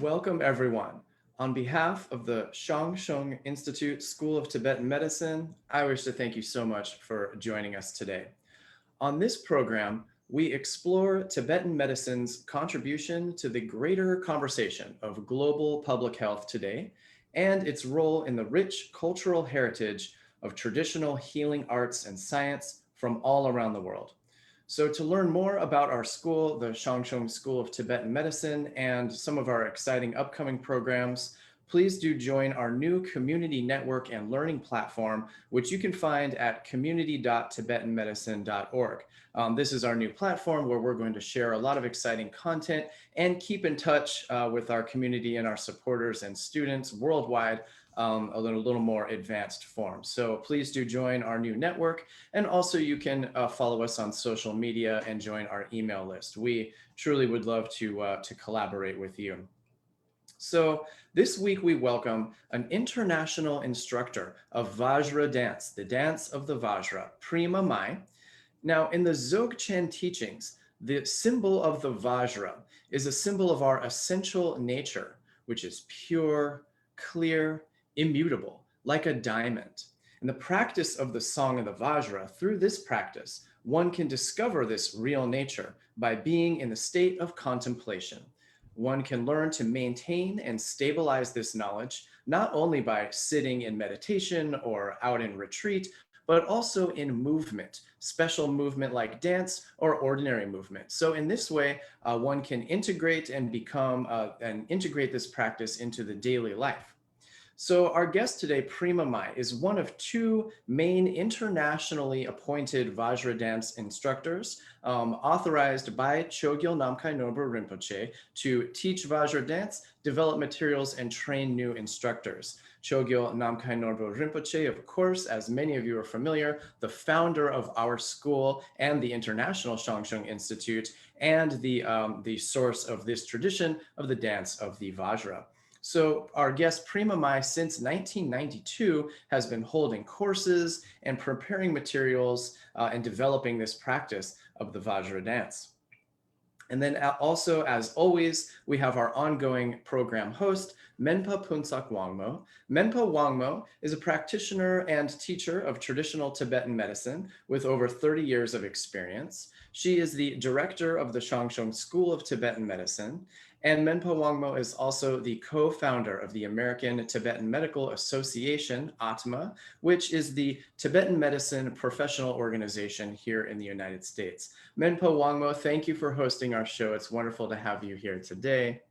Welcome, everyone. On behalf of the Shangsheng Institute School of Tibetan Medicine, I wish to thank you so much for joining us today. On this program, we explore Tibetan medicine's contribution to the greater conversation of global public health today and its role in the rich cultural heritage of traditional healing arts and science from all around the world. So to learn more about our school, the Shangsheng School of Tibetan Medicine, and some of our exciting upcoming programs, please do join our new community network and learning platform, which you can find at community.tibetanmedicine.org. This is our new platform where we're going to share a lot of exciting content and keep in touch with our community and our supporters and students worldwide a little more advanced form. So please do join our new network. And also you can follow us on social media and join our email list. We truly would love to collaborate with you. So this week we welcome an international instructor of Vajra dance, the dance of the Vajra, Prima Mai. Now in the Dzogchen teachings, the symbol of the Vajra is a symbol of our essential nature, which is pure, clear, immutable, like a diamond. In the practice of the Song of the Vajra, through this practice, one can discover this real nature by being in the state of contemplation. One can learn to maintain and stabilize this knowledge, not only by sitting in meditation or out in retreat, but also in movement, special movement like dance or ordinary movement. So in this way, one can integrate and integrate this practice into the daily life. So our guest today, Prima Mai, is one of two main internationally appointed Vajra dance instructors, authorized by Chogyal Namkhai Norbu Rinpoche to teach Vajra dance, develop materials, and train new instructors. Chogyal Namkhai Norbu Rinpoche, of course, as many of you are familiar, the founder of our school and the International Shangsheng Institute, and the source of this tradition of the dance of the Vajra. So our guest Prima Mai since 1992 has been holding courses and preparing materials and developing this practice of the Vajra dance. And then also, as always, we have our ongoing program host, Menpa Phuntsog Wangmo. Menpa Wangmo is a practitioner and teacher of traditional Tibetan medicine with over 30 years of experience. She is the director of the Shangsheng School of Tibetan Medicine. And Menpa Wangmo is also the co-founder of the American Tibetan Medical Association, ATMA, which is the Tibetan medicine professional organization here in the United States. Menpa Wangmo, thank you for hosting our show. It's wonderful to have you here today.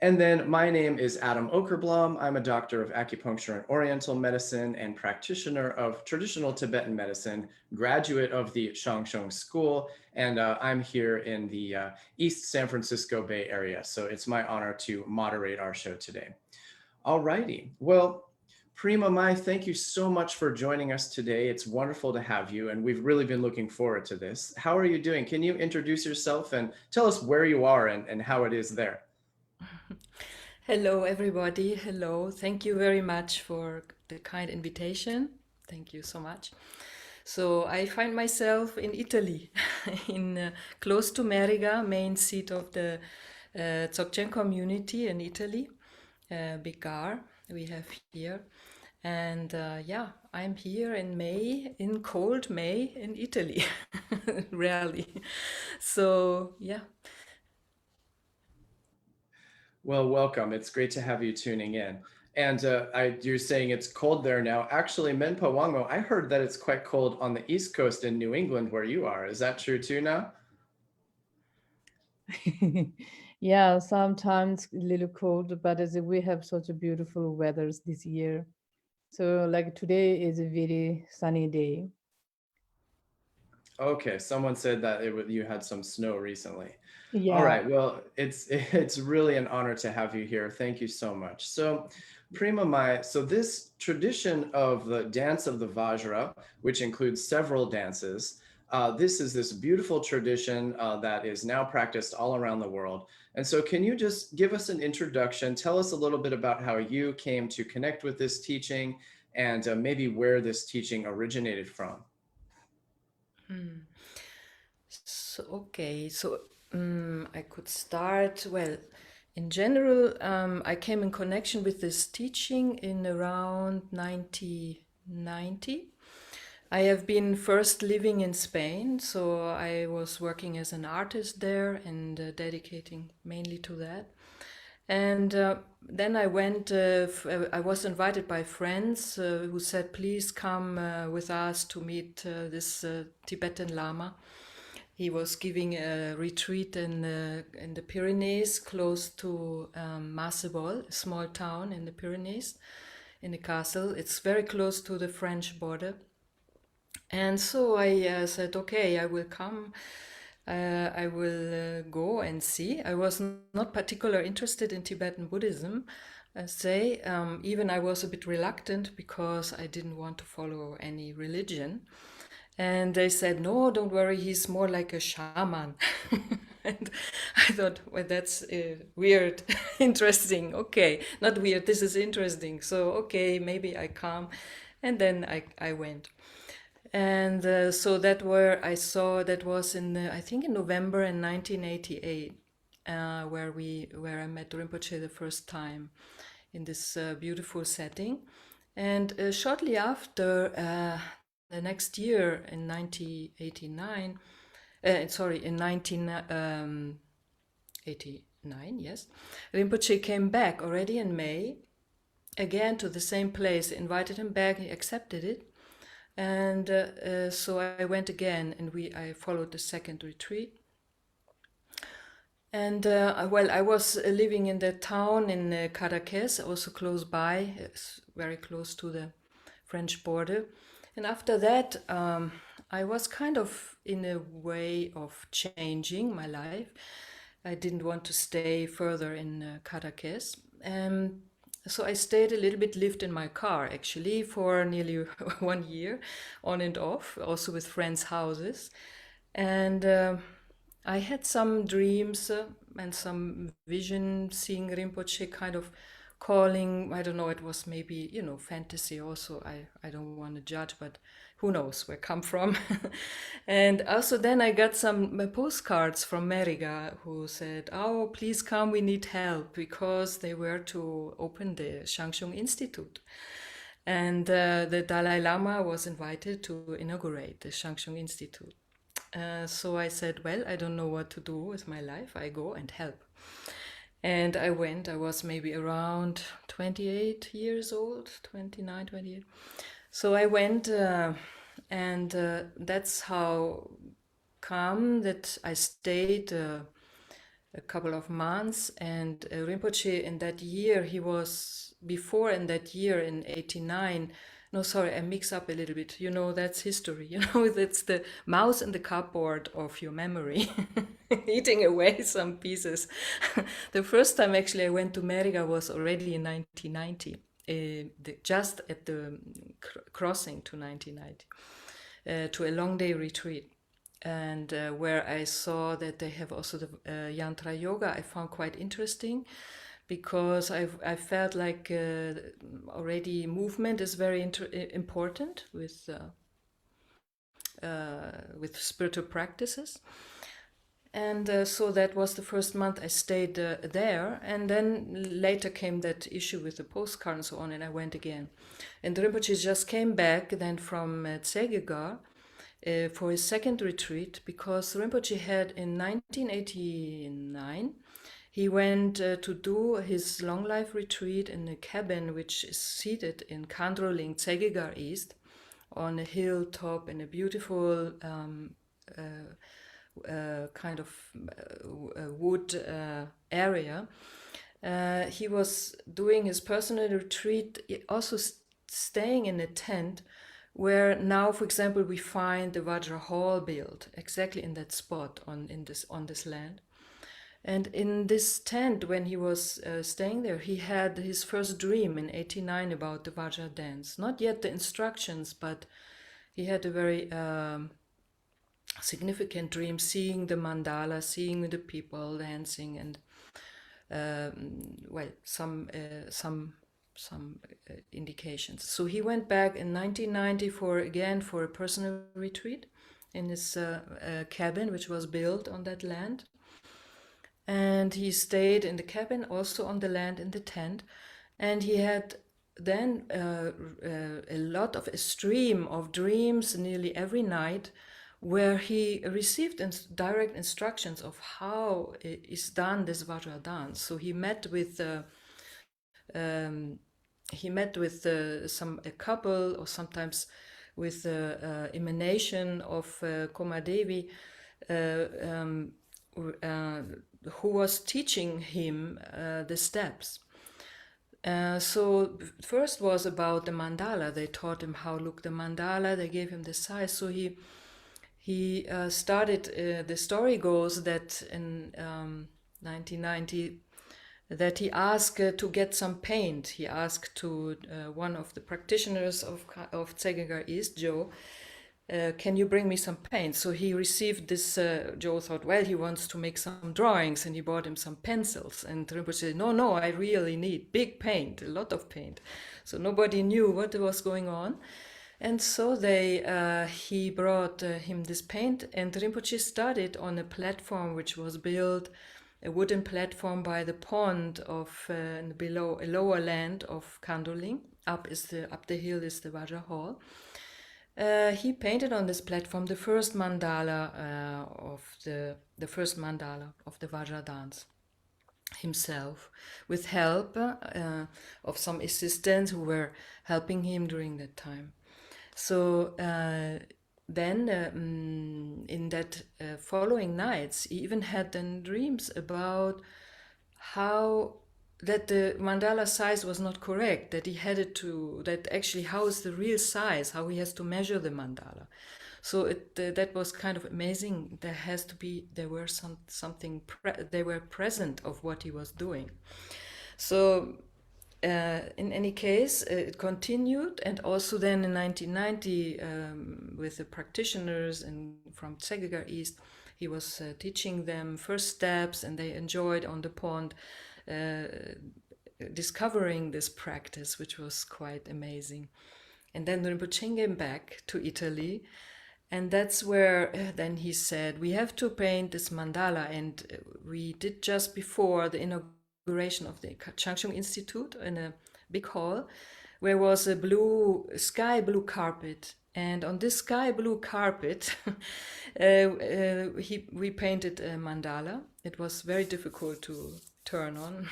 And then my name is Adam Okerblom. I'm a doctor of acupuncture and oriental medicine and practitioner of traditional Tibetan medicine, graduate of the Shangsheng School, and I'm here in the East San Francisco Bay Area. So it's my honor to moderate our show today. All righty. Well, Prima Mai, thank you so much for joining us today. It's wonderful to have you, and we've really been looking forward to this. How are you doing? Can you introduce yourself and tell us where you are and how it is there? Hello, everybody. Hello. Thank you very much for the kind invitation. Thank you so much. So I find myself in Italy, in close to Meriga, main seat of the Dzogchen community in Italy, big gar we have here. And yeah, I'm here in May, in cold May in Italy, rarely. So yeah. Well, welcome. It's great to have you tuning in. And you're saying it's cold there now. Actually, Menpa Wango, I heard that it's quite cold on the East Coast in New England where you are. Is that true too now? Yeah, sometimes a little cold, but as we have such a beautiful weathers this year. So like today is a very sunny day. Okay, someone said that you had some snow recently. All Yeah. right, well, it's really an honor to have you here. Thank you so much. So, Prima Mai, so this tradition of the dance of the Vajra, which includes several dances, this is this beautiful tradition that is now practiced all around the world. And so, can you just give us an introduction? Tell us a little bit about how you came to connect with this teaching and maybe where this teaching originated from. Hmm. So, okay. So I could start, well, in general, I came in connection with this teaching in around 1990. I have been first living in Spain, so I was working as an artist there and dedicating mainly to that. And then I went, I was invited by friends who said, please come with us to meet this Tibetan Lama. He was giving a retreat in the Pyrenees, close to Masebol, a small town in the Pyrenees, in a castle. It's very close to the French border. And so I said, okay, I will come. I will go and see. I was not particularly interested in Tibetan Buddhism, I say. Even I was a bit reluctant because I didn't want to follow any religion. And they said, no, don't worry, he's more like a shaman. And I thought, well, that's weird, interesting. Okay, not weird, this is interesting. So, okay, maybe I come. And then I went. And so that where I saw that was in I think in November in 1988, where I met Rinpoche the first time in this beautiful setting, and shortly after the next year in 1989, sorry in 1989, yes, Rinpoche came back already in May, again to the same place, invited him back, he accepted it. And so I went again, and I followed the second retreat. And well, I was living in the town in Cadaqués, also close by, very close to the French border. And after that, I was kind of in a way of changing my life. I didn't want to stay further in Cadaqués. So I stayed a little bit, lived in my car actually for nearly 1 year, on and off, also with friends' houses. And I had some dreams and some vision, seeing Rinpoche kind of calling. I don't know, it was maybe, fantasy also. I don't want to judge, but who knows where I come from. And also then I got some postcards from Meriga who said, oh, please come, we need help, because they were to open the Shangshung Institute. And the Dalai Lama was invited to inaugurate the Shangshung Institute. So I said, well, I don't know what to do with my life. I go and help. And I went. I was maybe around 28 years old, 29, 28. So I went, and that's how come that I stayed a couple of months. And Rinpoche in that year, he was, before in that year in 89, no, sorry, I mix up a little bit. That's history. That's the mouse in the cupboard of your memory, eating away some pieces. The first time actually I went to Meriga was already in 1990, just at the crossing to 1990, to a long day retreat. And where I saw that they have also the Yantra Yoga, I found quite interesting, because I felt like already movement is very important with spiritual practices. And so that was the first month I stayed there. And then later came that issue with the postcard and so on, and I went again. And Rinpoche just came back then from Tsegegar for his second retreat, because Rinpoche had in 1989, he went to do his long life retreat in a cabin which is seated in Kandroling, Tsegegar East, on a hilltop in a beautiful kind of wood area. He was doing his personal retreat, also staying in a tent where now, for example, we find the Vajra Hall built exactly in that spot on this land. And in this tent, when he was staying there, he had his first dream in 89 about the Vajra dance. Not yet the instructions, but he had a very significant dream, seeing the mandala, seeing the people dancing, and well, some indications. So he went back in 1990 for a personal retreat in his cabin, which was built on that land. and he stayed in the cabin, also on the land in the tent, and he had then a stream of dreams nearly every night, where he received direct instructions of how is done this Vajra dance. So um, he met with a couple, or sometimes with the emanation of Komadevi, who was teaching him the steps. So first was about the mandala. They taught him how to look the mandala. They gave him the size. So he started. The story goes that in 1990, that he asked to get some paint. He asked to one of the practitioners of Tsegegar East, Joe, can you bring me some paint? So he received this, Joe thought, well, he wants to make some drawings, and he bought him some pencils. And Rinpoche said, no, I really need big paint, a lot of paint. So nobody knew what was going on. And so he brought him this paint, and Rinpoche started on a platform which was built, a wooden platform by the pond of below a lower land of Kandoling. Up the hill is the Vajra Hall. He painted on this platform the first mandala of the Vajra dance himself, with help of some assistants who were helping him during that time. So then in that following nights, he even had then dreams about how that the mandala size was not correct, that he had it to, that actually how is the real size, how he has to measure the mandala. So that was kind of amazing. There were they were present of what he was doing. So in any case, it continued, and also then in 1990, with the practitioners and from Tsegegar East, he was teaching them first steps, and they enjoyed on the pond discovering this practice, which was quite amazing. And then Rinpoche came back to Italy, and that's where then he said, we have to paint this mandala. And we did just before the inauguration of the Changchung Institute in a big hall, where was a sky blue carpet. And on this sky blue carpet, we painted a mandala. It was very difficult to turn on.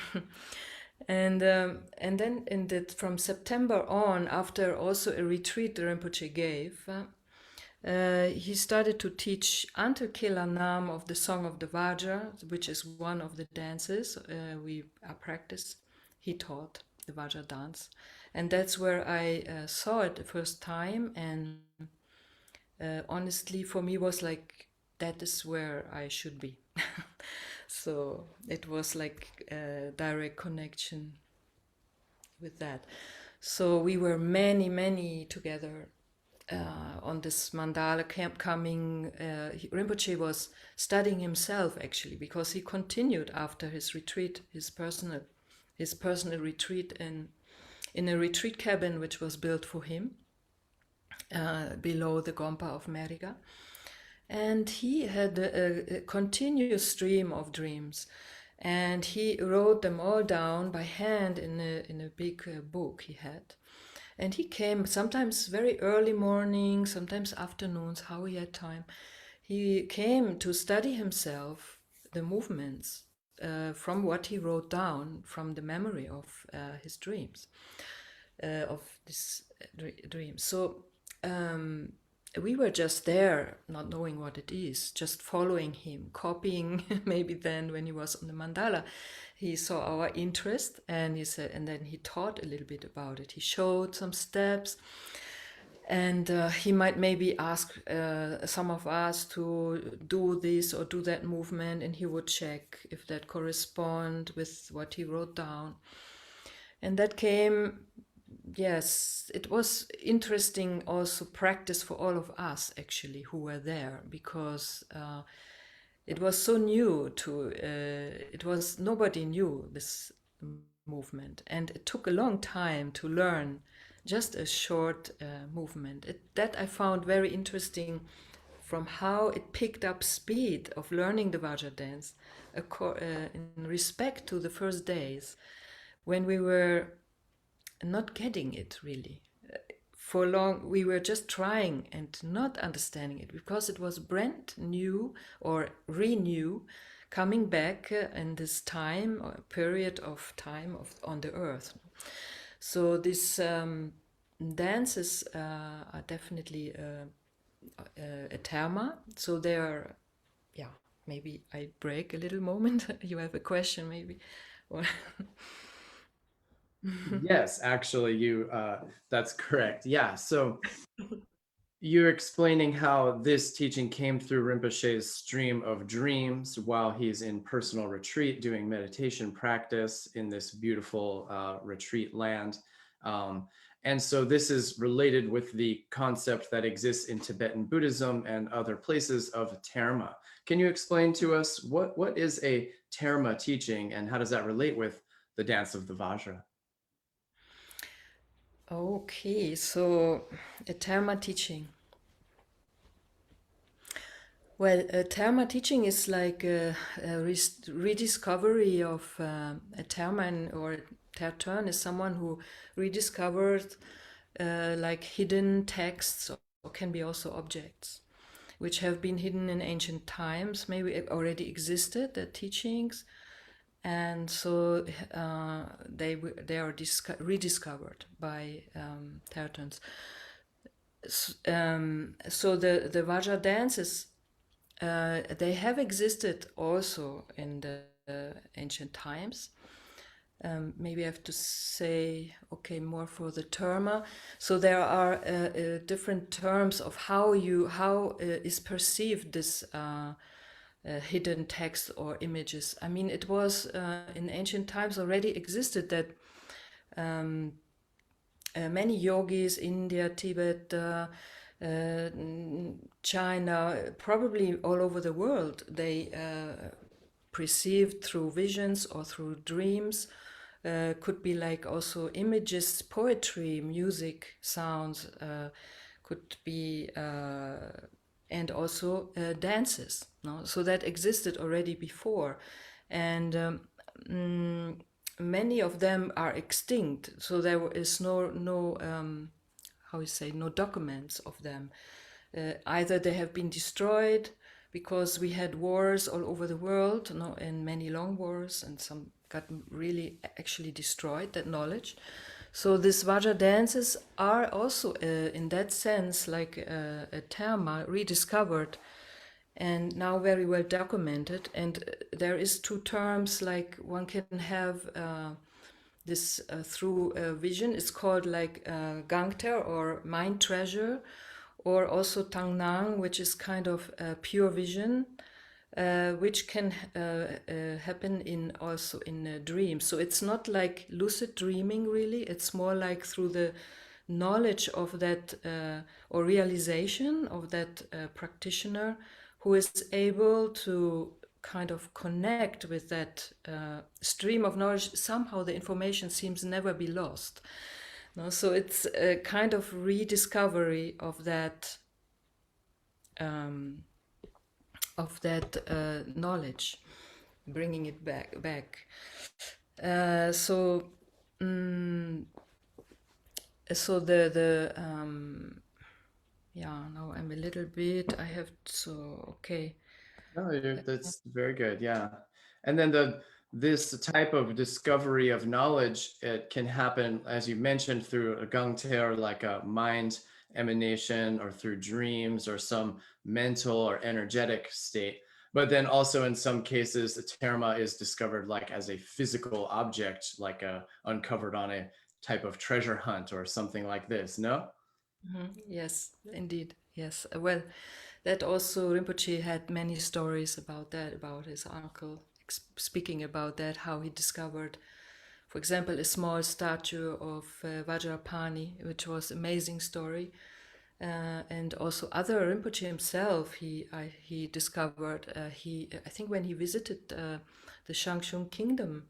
And then from September on, after also a retreat the Rinpoche gave, he started to teach Antarkilanam of the Song of the Vajra, which is one of the dances we practiced. He taught the Vajra dance. And that's where I saw it the first time. And honestly, for me, was like, that is where I should be. So it was like a direct connection with that. So we were many together on this mandala camp coming. Rinpoche was studying himself, actually, because he continued after his retreat, his personal retreat in a retreat cabin which was built for him below the Gompa of Meriga. And he had a continuous stream of dreams, and he wrote them all down by hand in a big book he had. And he came sometimes very early morning, sometimes afternoons, how he had time. He came to study himself the movements from what he wrote down from the memory of his dreams, of this dream. So we were just there, not knowing what it is, just following him, copying. Maybe then when he was on the mandala, he saw our interest, and he said, and then he taught a little bit about it. He showed some steps, and he might maybe ask some of us to do this or do that movement, and he would check if that correspond with what he wrote down. And that came, yes, it was interesting also practice for all of us, actually, who were there, because it was so new nobody knew this movement, and it took a long time to learn just a short movement. That I found very interesting from how it picked up speed of learning the Vajra dance in respect to the first days when we were not getting it really. For long, we were just trying and not understanding it because it was brand new or renew, coming back in this time or period of time on the earth. So these dances are definitely a terma. So they are, yeah. Maybe I break a little moment. You have a question, maybe, or Yes, actually, that's correct. Yeah. So you're explaining how this teaching came through Rinpoche's stream of dreams while he's in personal retreat doing meditation practice in this beautiful retreat land. And so this is related with the concept that exists in Tibetan Buddhism and other places of terma. Can you explain to us what is a terma teaching and how does that relate with the dance of the Vajra? okay. So a terma teaching. Well, Therma teaching is like a rediscovery of a Therman or Tertön is someone who rediscovered like hidden texts or can be also objects which have been hidden in ancient times, maybe it already existed, the teachings, and so they are rediscovered by Tertöns. So the Vajra dances they have existed also in the ancient times. Maybe I have to say, okay, more for the terma. So there are different terms of how is perceived this hidden text or images. I mean, it was in ancient times already existed that many yogis, India, Tibet, China, probably all over the world, they perceived through visions or through dreams. Could be like also images, poetry, music, sounds, could be, and also dances. No? So that existed already before. And many of them are extinct, so there is no how you say, no documents of them. Either they have been destroyed because we had wars all over the world, no, and many long wars, and some got really actually destroyed that knowledge. So these Vajra dances are also, in that sense, like a terma rediscovered and now very well documented. And there is two terms like one can have this through vision. It's called like gangter or mind treasure, or also tangnang, which is kind of pure vision, which can happen in also in a dream. So it's not like lucid dreaming really. It's more like through the knowledge of that or realization of that practitioner who is able to kind of connect with that stream of knowledge. Somehow the information seems never be lost. No? So it's a kind of rediscovery um, of that knowledge, bringing it back. So so the yeah, now I'm a little bit, I have so okay. No, that's very good. Yeah. And then this type of discovery of knowledge, it can happen, as you mentioned, through a gangter, like a mind emanation, or through dreams or some mental or energetic state. But then also in some cases, the terma is discovered like as a physical object, like uncovered on a type of treasure hunt or something like this, no? Yes, indeed. Yes. Well, that also Rinpoche had many stories about that, about his uncle, speaking about that, how he discovered, for example, a small statue of Vajrapani, which was amazing story. And also other Rinpoche himself, he discovered, I think when he visited the Shangshung kingdom,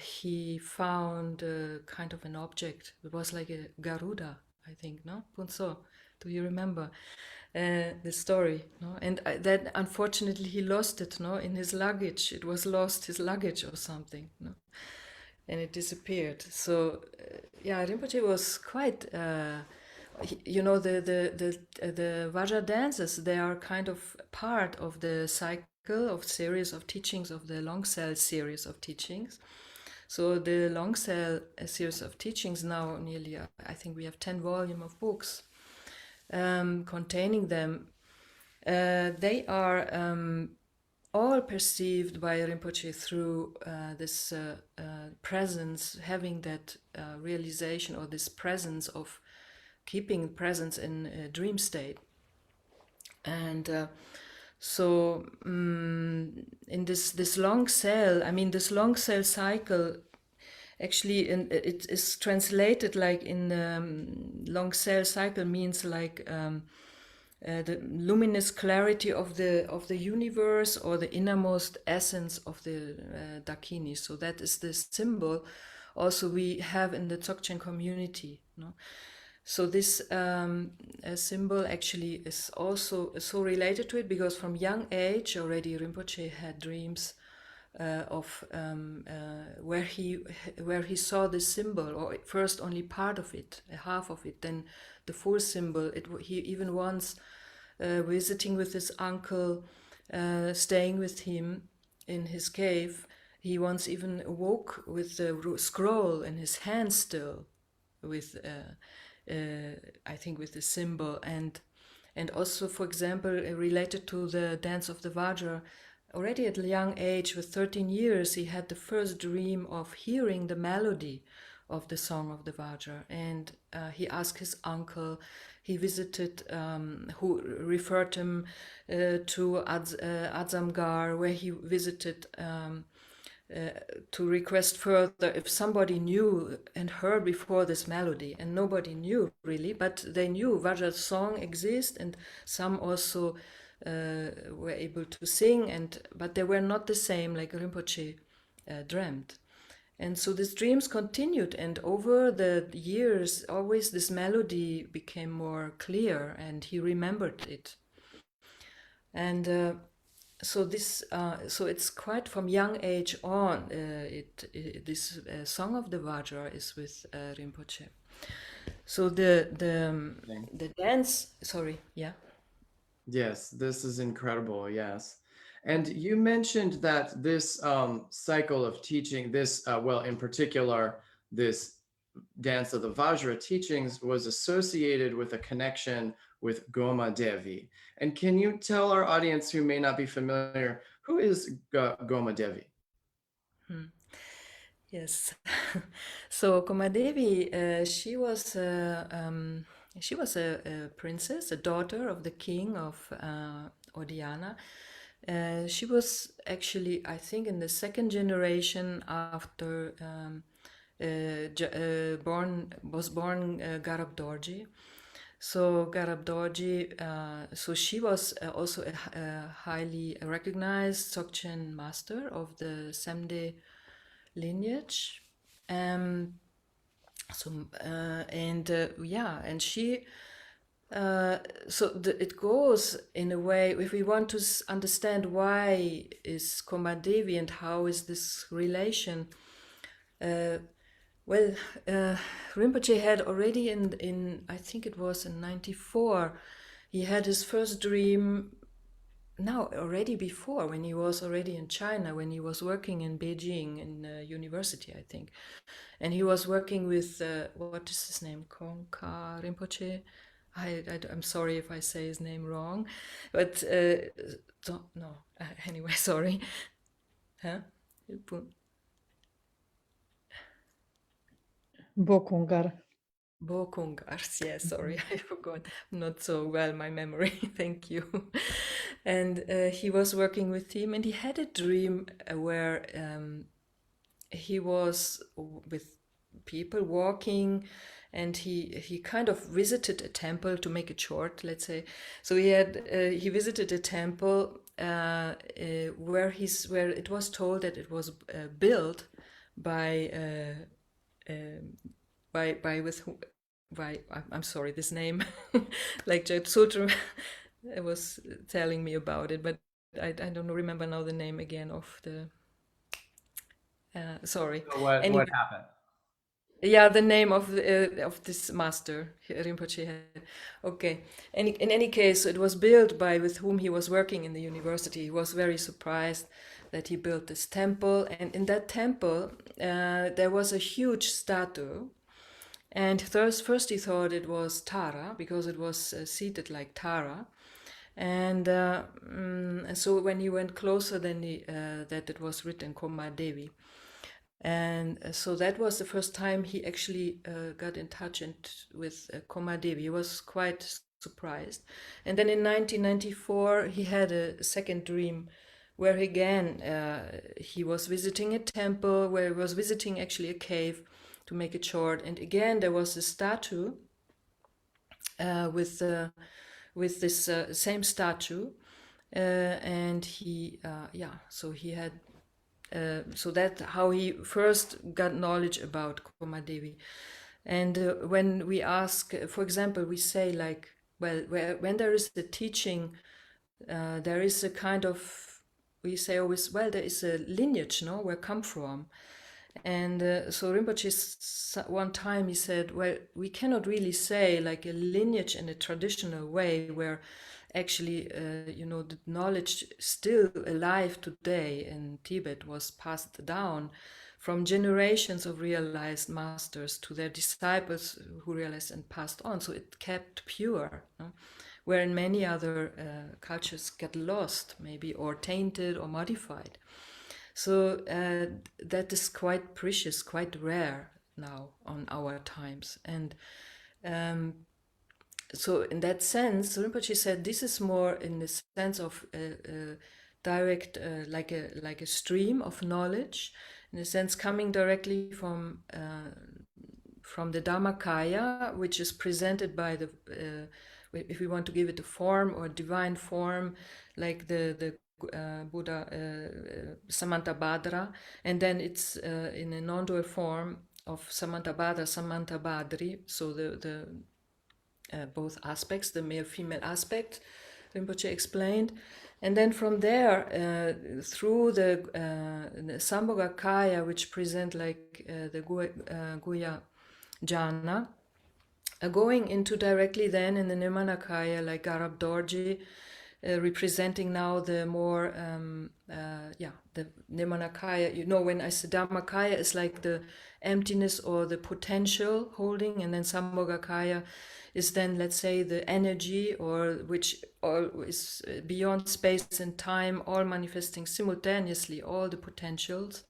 he found kind of an object. It was like a Garuda, I think, no? Phuntsog, do you remember? the story, no? And that unfortunately he lost it, no, in his luggage. It was lost, his luggage or something, no, and it disappeared. So yeah, Rinpoche was quite, you know, the Vajra dances. They are kind of part of the cycle of series of teachings of the long cell series of teachings. So the long cell series of teachings now nearly, I think we have 10 volume of books containing them. They are all perceived by Rinpoche through this presence, having that realization or this presence of keeping presence in a dream state. And so in this long cell, I mean, this long cell cycle actually it is translated like in long cell cycle means like the luminous clarity of the universe, or the innermost essence of the Dakini. So that is the symbol also we have in the Dzogchen community, no? So this symbol actually is also so related to it, because from young age already Rinpoche had dreams of where he saw this symbol, or first only part of it, a half of it, then the full symbol. He even once visiting with his uncle, staying with him in his cave. He once even awoke with the scroll in his hand still, with I think with the symbol, and also, for example, related to the dance of the Vajra. Already at a young age, with 13 years, he had the first dream of hearing the melody of the song of the Vajra, and he asked his uncle. He visited, who referred him to Adzamgar, where he visited to request further if somebody knew and heard before this melody, and nobody knew really, but they knew Vajra's song exists, and some also were able to sing, but they were not the same like Rinpoche dreamt. And so these dreams continued, and over the years, always this melody became more clear, and he remembered it. And so so it's quite from young age on. This song of the Vajra is with Rinpoche. So the dance. Sorry, yeah. Yes, this is incredible. Yes. And you mentioned that this cycle of teaching, this, well, in particular, this dance of the Vajra teachings was associated with a connection with Goma Devi. And can you tell our audience who may not be familiar, who is Goma Devi? Yes. So Komadevi, she was a princess, a daughter of the king of Odiana. She was actually, I think, in the second generation after was born Garab Dorji. So Garab Dorji, so she was also a highly recognized Dzogchen master of the Semde lineage. Yeah, and she it goes in a way, if we want to understand why is Komadevi and how is this relation, well, Rinpoche had already in I think it was in 94, he had his first dream. Now, already before, when he was already in China, when he was working in Beijing in university, I think, and he was working with what is his name, Kongka Rinpoche. I'm sorry if I say his name wrong, but no. Anyway, sorry. Huh? Bokungar. Bokungars, yes, sorry, I forgot. Not so well, my memory, thank you. And he was working with him, and he had a dream where he was with people walking, and he kind of visited a temple, to make it short, let's say. So he visited a temple where it was told that it was built by by with who by I'm sorry, this name like Jyotsutram was telling me about it, but I don't remember now the name again of the. Sorry. So what Anyway, happened? yeah, the name of this master Rinpoche had. Okay. In any case, it was built by with whom he was working in the university. He was very surprised that he built this temple, and in that temple there was a huge statue. And first he thought it was Tara because it was seated like Tara. And so when he went closer, then that it was written Koma Devi. And so that was the first time he actually got in touch with Koma Devi. He was quite surprised. And then in 1994, he had a second dream where again he was visiting a temple, where he was visiting actually a cave, to make it short. And again, there was a statue with this same statue, and he so he had so that how he first got knowledge about Komadevi. And when we ask, for example, we say like, well, when there is a teaching, there is a kind of, we say always, well, there is a lineage, no, where come from. And so Rinpoche, one time he said, well, we cannot really say like a lineage in a traditional way where actually, the knowledge still alive today in Tibet was passed down from generations of realized masters to their disciples who realized and passed on. So it kept pure, no? Where in many other cultures get lost, maybe, or tainted or modified. So that is quite precious, quite rare now on our times. And so in that sense, Rinpoche said this is more in the sense of direct, like a stream of knowledge, in a sense coming directly from the Dharmakaya, which is presented by the, if we want to give it a form or divine form, like the Buddha Samantabhadra, and then it's in a non-dual form of Samantabhadra, Samantabhadri, so the both aspects, the male-female aspect, Rinpoche explained. And then from there, through the Sambhogakaya, which present like the Guya Jhana, going into directly then in the Nirmanakaya, like Garab Dorji, representing now the more, the Nirmanakaya. When I say Dharmakaya, it's like the emptiness or the potential holding, and then Sambhogakaya is then, let's say, the energy, or which all is beyond space and time, all manifesting simultaneously, all the potentials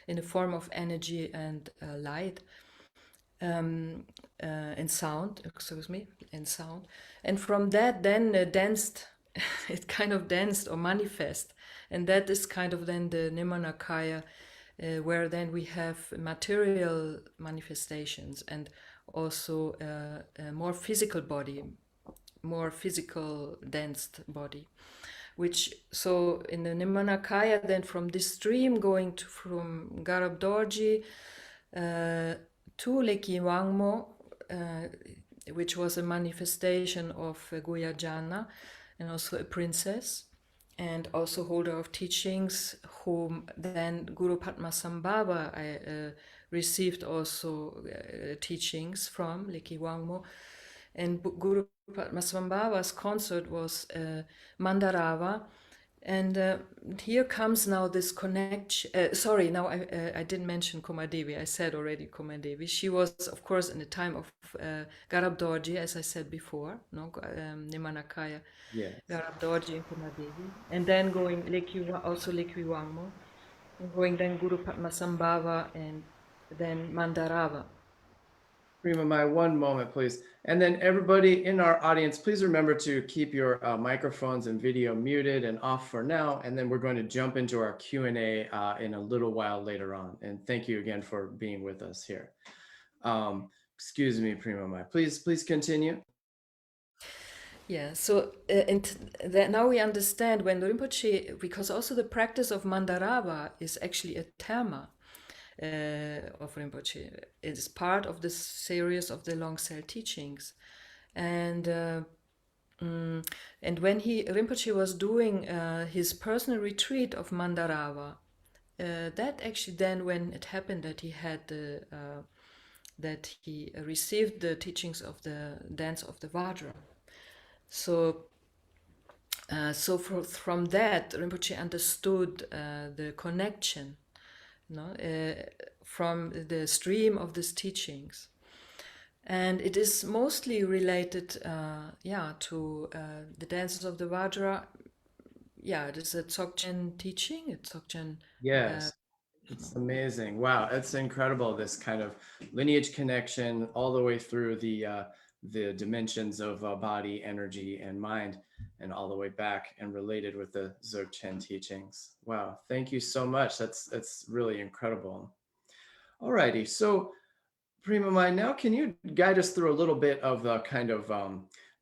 in the form of energy and light. And sound, and sound. And from that then danced, it kind of danced or manifest. And that is kind of then the Nirmanakaya, where then we have material manifestations and also a more physical body, more physical danced body. Which, so in the Nirmanakaya, then from this stream going from Garab Dorji to Leki Wangmo, which was a manifestation of Guya Jhana, and also a princess, and also holder of teachings, whom then Guru Padmasambhava received also teachings from Leki Wangmo. And Guru Padmasambhava's consort was Mandarava. And here comes now this connection. Sorry, now I didn't mention Komadevi. I said already Komadevi. She was, of course, in the time of Garab Dorji, as I said before, no, Nimanakaya, Yes. Garab Dorji and Komadevi. And then going also Lekwi Wangmo, and going then Guru Padmasambhava and then Mandarava. Prima Mai, one moment, please. And then everybody in our audience, please remember to keep your microphones and video muted and off for now. And then we're going to jump into our Q&A in a little while later on. And thank you again for being with us here. Excuse me, Prima Mai. Please continue. Yeah, so now we understand when Rinpoche, because also the practice of Mandarava is actually a terma of Rinpoche. It is part of this series of the long cell teachings. And And when Rinpoche was doing his personal retreat of Mandarava, that actually then when it happened that he had that he received the teachings of the dance of the Vajra. So from that, Rinpoche understood the connection, from the stream of these teachings. And it is mostly related, to the dances of the Vajra. Yeah, it is a Dzogchen teaching. It's Dzogchen. Yes. It's amazing. Wow, it's incredible. This kind of lineage connection all the way through the dimensions of body, energy, and mind, and all the way back and related with the Dzogchen teachings. Wow, thank you so much. That's really incredible. Alrighty, so Prima Mai, now can you guide us through a little bit of the kind of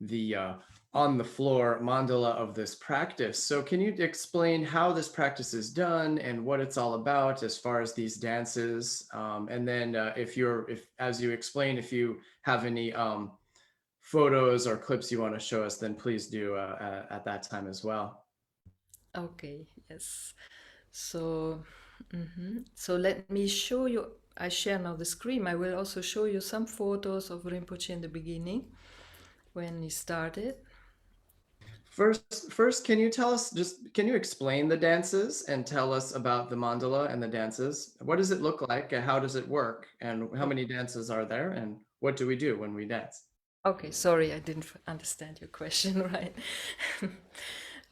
the on the floor mandala of this practice? So can you explain how this practice is done and what it's all about as far as these dances? And then if as you explain, if you have any photos or clips you want to show us, then please do at that time as well. Okay, yes. So, so let me show you. I share now the screen. I will also show you some photos of Rinpoche in the beginning when he started. First, can you tell us can you explain the dances and tell us about the mandala and the dances? What does it look like? And how does it work? And how many dances are there? And what do we do when we dance? Okay, sorry, I didn't understand your question right.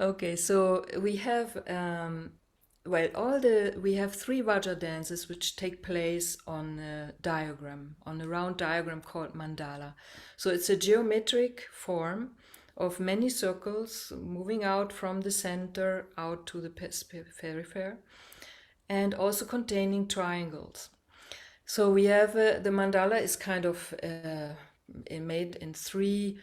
Okay, so we have we have three Vajra dances which take place on a diagram, on a round diagram called Mandala. So it's a geometric form of many circles moving out from the center out to the periphery, and also containing triangles. So we have the mandala is kind of made in three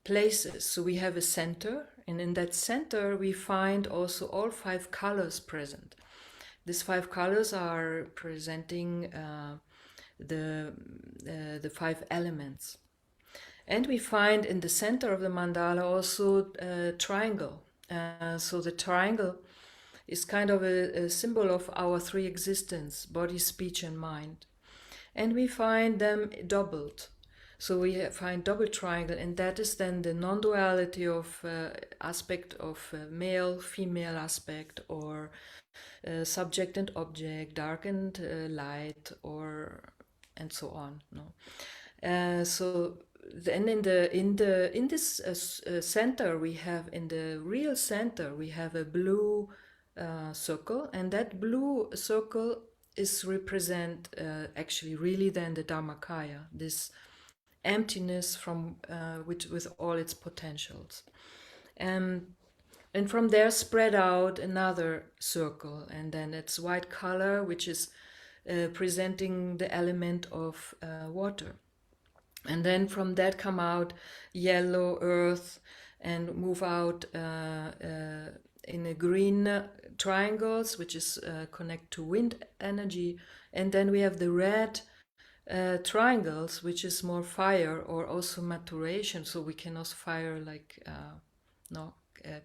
places. So we have a center, and in that center we find also all five colors present. These five colors are presenting the five elements. And we find in the center of the mandala also a triangle. So the triangle is kind of a symbol of our three existence: body, speech, and mind. And we find them doubled. So we find double triangle, and that is then the non-duality of aspect of male, female aspect, or subject and object, dark and light, or and so on. No, so then in this center we have, in the real center we have a blue circle, and that blue circle is represent actually really then the Dharmakaya, this emptiness from which with all its potentials. And from there spread out another circle, and then it's white color, which is presenting the element of water. And then from that come out yellow earth, and move out in a green triangles, which is connect to wind energy. And then we have the red triangles, which is more fire, or also maturation. So we can also fire like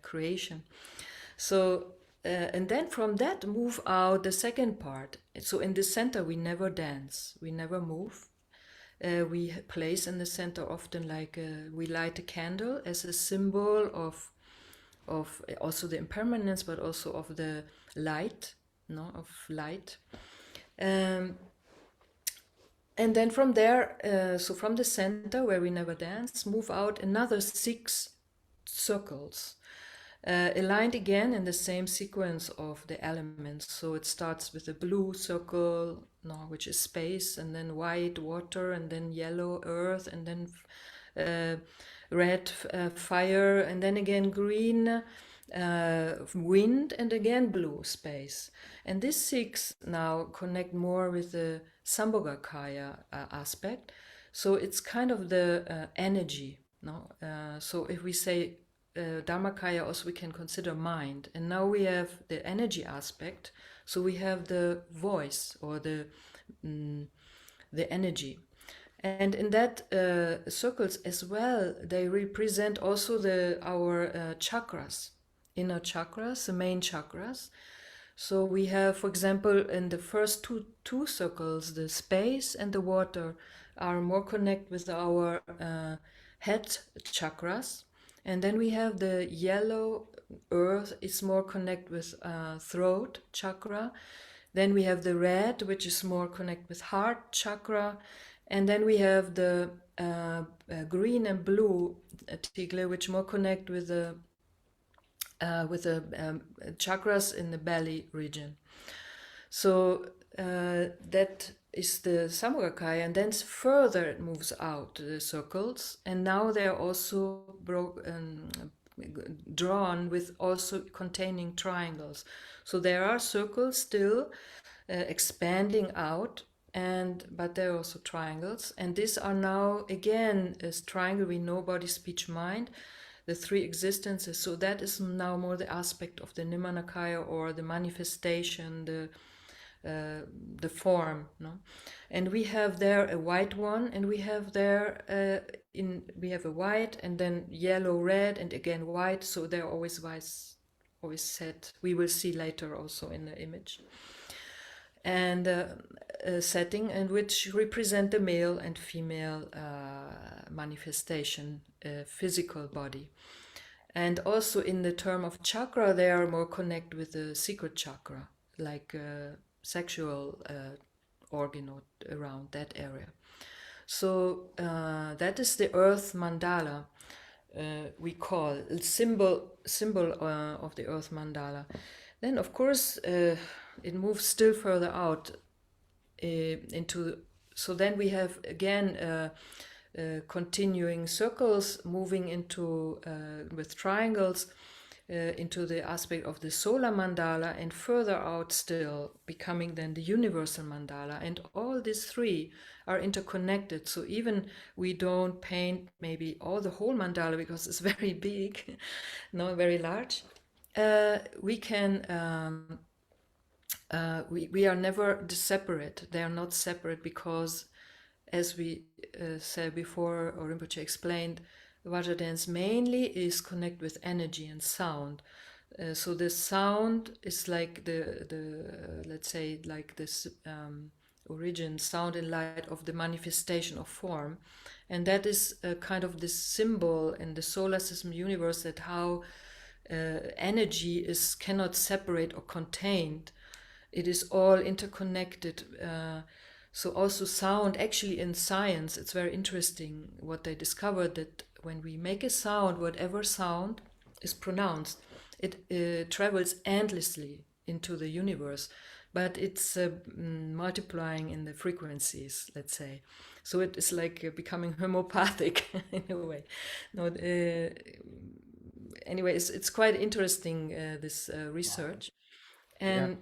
creation. So and then from that move out the second part. So in the center we never dance, we never move. We place in the center often like we light a candle as a symbol of also the impermanence, but also of the light, no, of light. And then from there, so from the center where we never dance, move out another 6 circles, aligned again in the same sequence of the elements. So it starts with a blue circle, no, which is space, and then white water, and then yellow earth, and then red fire, and then again green wind, and again blue space. And these 6 now connect more with the Sambhogakaya aspect. So it's kind of the energy. No? So if we say Dharmakaya, also we can consider mind. And now we have the energy aspect. So we have the voice, or the energy. And in that circles as well, they represent also our chakras, inner chakras, the main chakras. So we have, for example, in the first two circles, the space and the water are more connected with our head chakras. And then we have the yellow earth is more connected with throat chakra. Then we have the red, which is more connected with heart chakra. And then we have the green and blue tigle, which more connect with the chakras in the belly region. So that is the Samurai, and then further it moves out the circles, and now they are also drawn with also containing triangles. So there are circles still expanding out, but there are also triangles, and these are now again as triangle. We know body, speech, mind, the three existences. So that is now more the aspect of the Nirmanakaya, or the manifestation, the form, no? And we have there a white one, and we have there we have a white, and then yellow, red, and again white. So they're always always set. We will see later also in the image. And a setting in which represent the male and female manifestation, physical body. And also in the term of chakra, they are more connected with the secret chakra, like sexual organ around that area. So that is the earth mandala. We call a symbol of the earth mandala. Then of course it moves still further out into. So then we have again continuing circles moving into with triangles into the aspect of the solar mandala, and further out still becoming then the universal mandala. And all these three are interconnected. So even we don't paint maybe all the whole mandala because it's very big, no, very large. We can we are never separate. They are not separate because, as we said before, or Rinpoche explained, Vajra dance mainly is connected with energy and sound. So the sound is like the let's say like this origin, sound and light of the manifestation of form, and that is kind of this symbol in the solar system universe, that how energy is cannot separate or contained. It is all interconnected. So also sound, actually in science, it's very interesting what they discovered, that when we make a sound, whatever sound is pronounced, it travels endlessly into the universe, but it's multiplying in the frequencies, let's say. So it is like becoming homeopathic in a way. No, anyway, it's quite interesting, this research. Yeah. And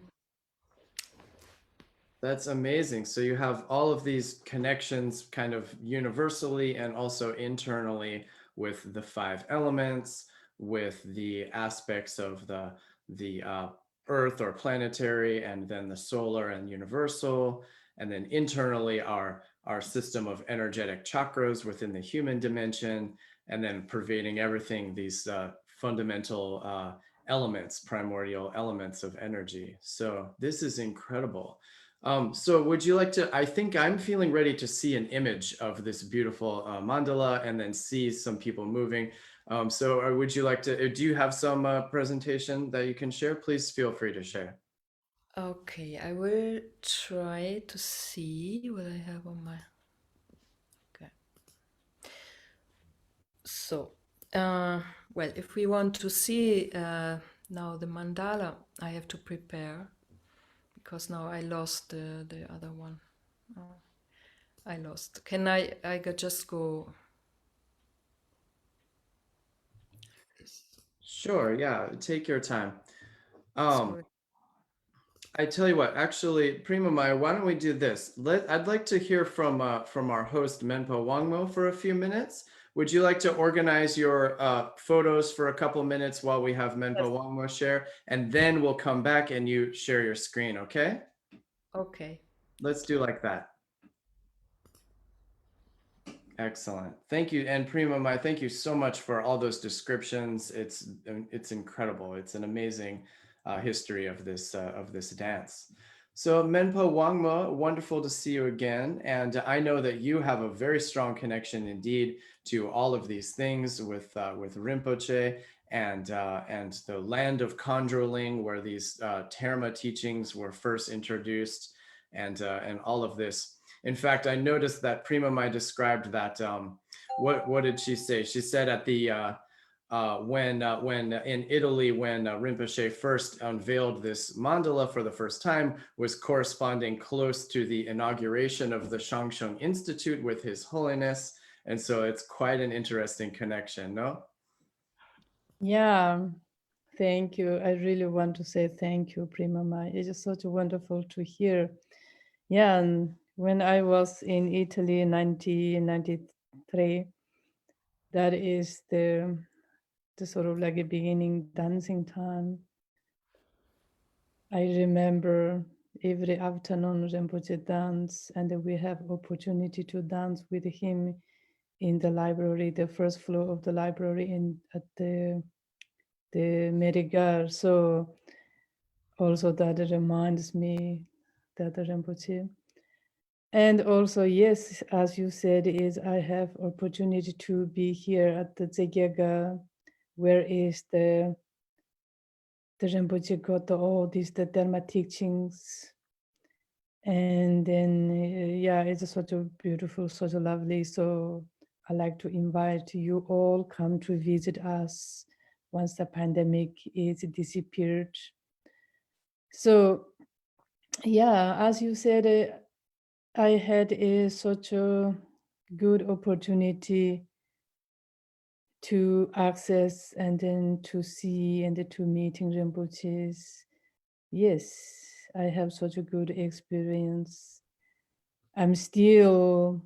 That's amazing. So you have all of these connections kind of universally and also internally with the five elements, with the aspects of the earth or planetary, and then the solar and universal, and then internally our system of energetic chakras within the human dimension, and then pervading everything, these fundamental elements, primordial elements of energy. So this is incredible. So would you like to, I think I'm feeling ready to see an image of this beautiful mandala and then see some people moving. So would you like to, do you have some presentation that you can share? Please feel free to share. okay, I will try to see what I have on my. Okay. So, well, if we want to see now the mandala, I have to prepare, because now I lost the other one. Oh, I lost. Can I could just go. Sure, yeah, take your time. Um, Sorry. I tell you what, actually, Prima Mai, why don't we do this? I'd like to hear from our host Menpa Wangmo for a few minutes. Would you like to organize your photos for a couple minutes while we have Menpa Yes. Wangmo share, and then we'll come back and you share your screen, okay? Okay. Let's do like that. Excellent. Thank you. And Prima Mai, thank you so much for all those descriptions. It's incredible. It's an amazing history of this dance. So Menpa Wangmo, wonderful to see you again. And I know that you have a very strong connection indeed to all of these things with Rinpoche and the land of Kondroling, where these Terma teachings were first introduced, and all of this. In fact, I noticed that Prima Mai described that. What did she say? She said at the when in Italy, when Rinpoche first unveiled this mandala for the first time, was corresponding close to the inauguration of the Shangsheng Institute with His Holiness, and so it's quite an interesting connection, no? Yeah, thank you. I really want to say thank you, Prima Mai. It is such wonderful to hear. Yeah, and when I was in Italy in 1993, that is the sort of like a beginning dancing time. I remember every afternoon Rinpoche dance, and we have opportunity to dance with him in the library, the first floor of the library in at the Merigar. So also that reminds me that the Rinpoche. And also, yes, as you said, is I have opportunity to be here at the Zegyaga, where is the Rinpoche got all these the Dharma teachings. And then, yeah, it's such a beautiful, such a lovely. So I like to invite you all come to visit us once the pandemic is disappeared. So, yeah, as you said, I had such a good opportunity to access and then to see and then to meeting Rinpoches. Yes, I have such a good experience. I'm still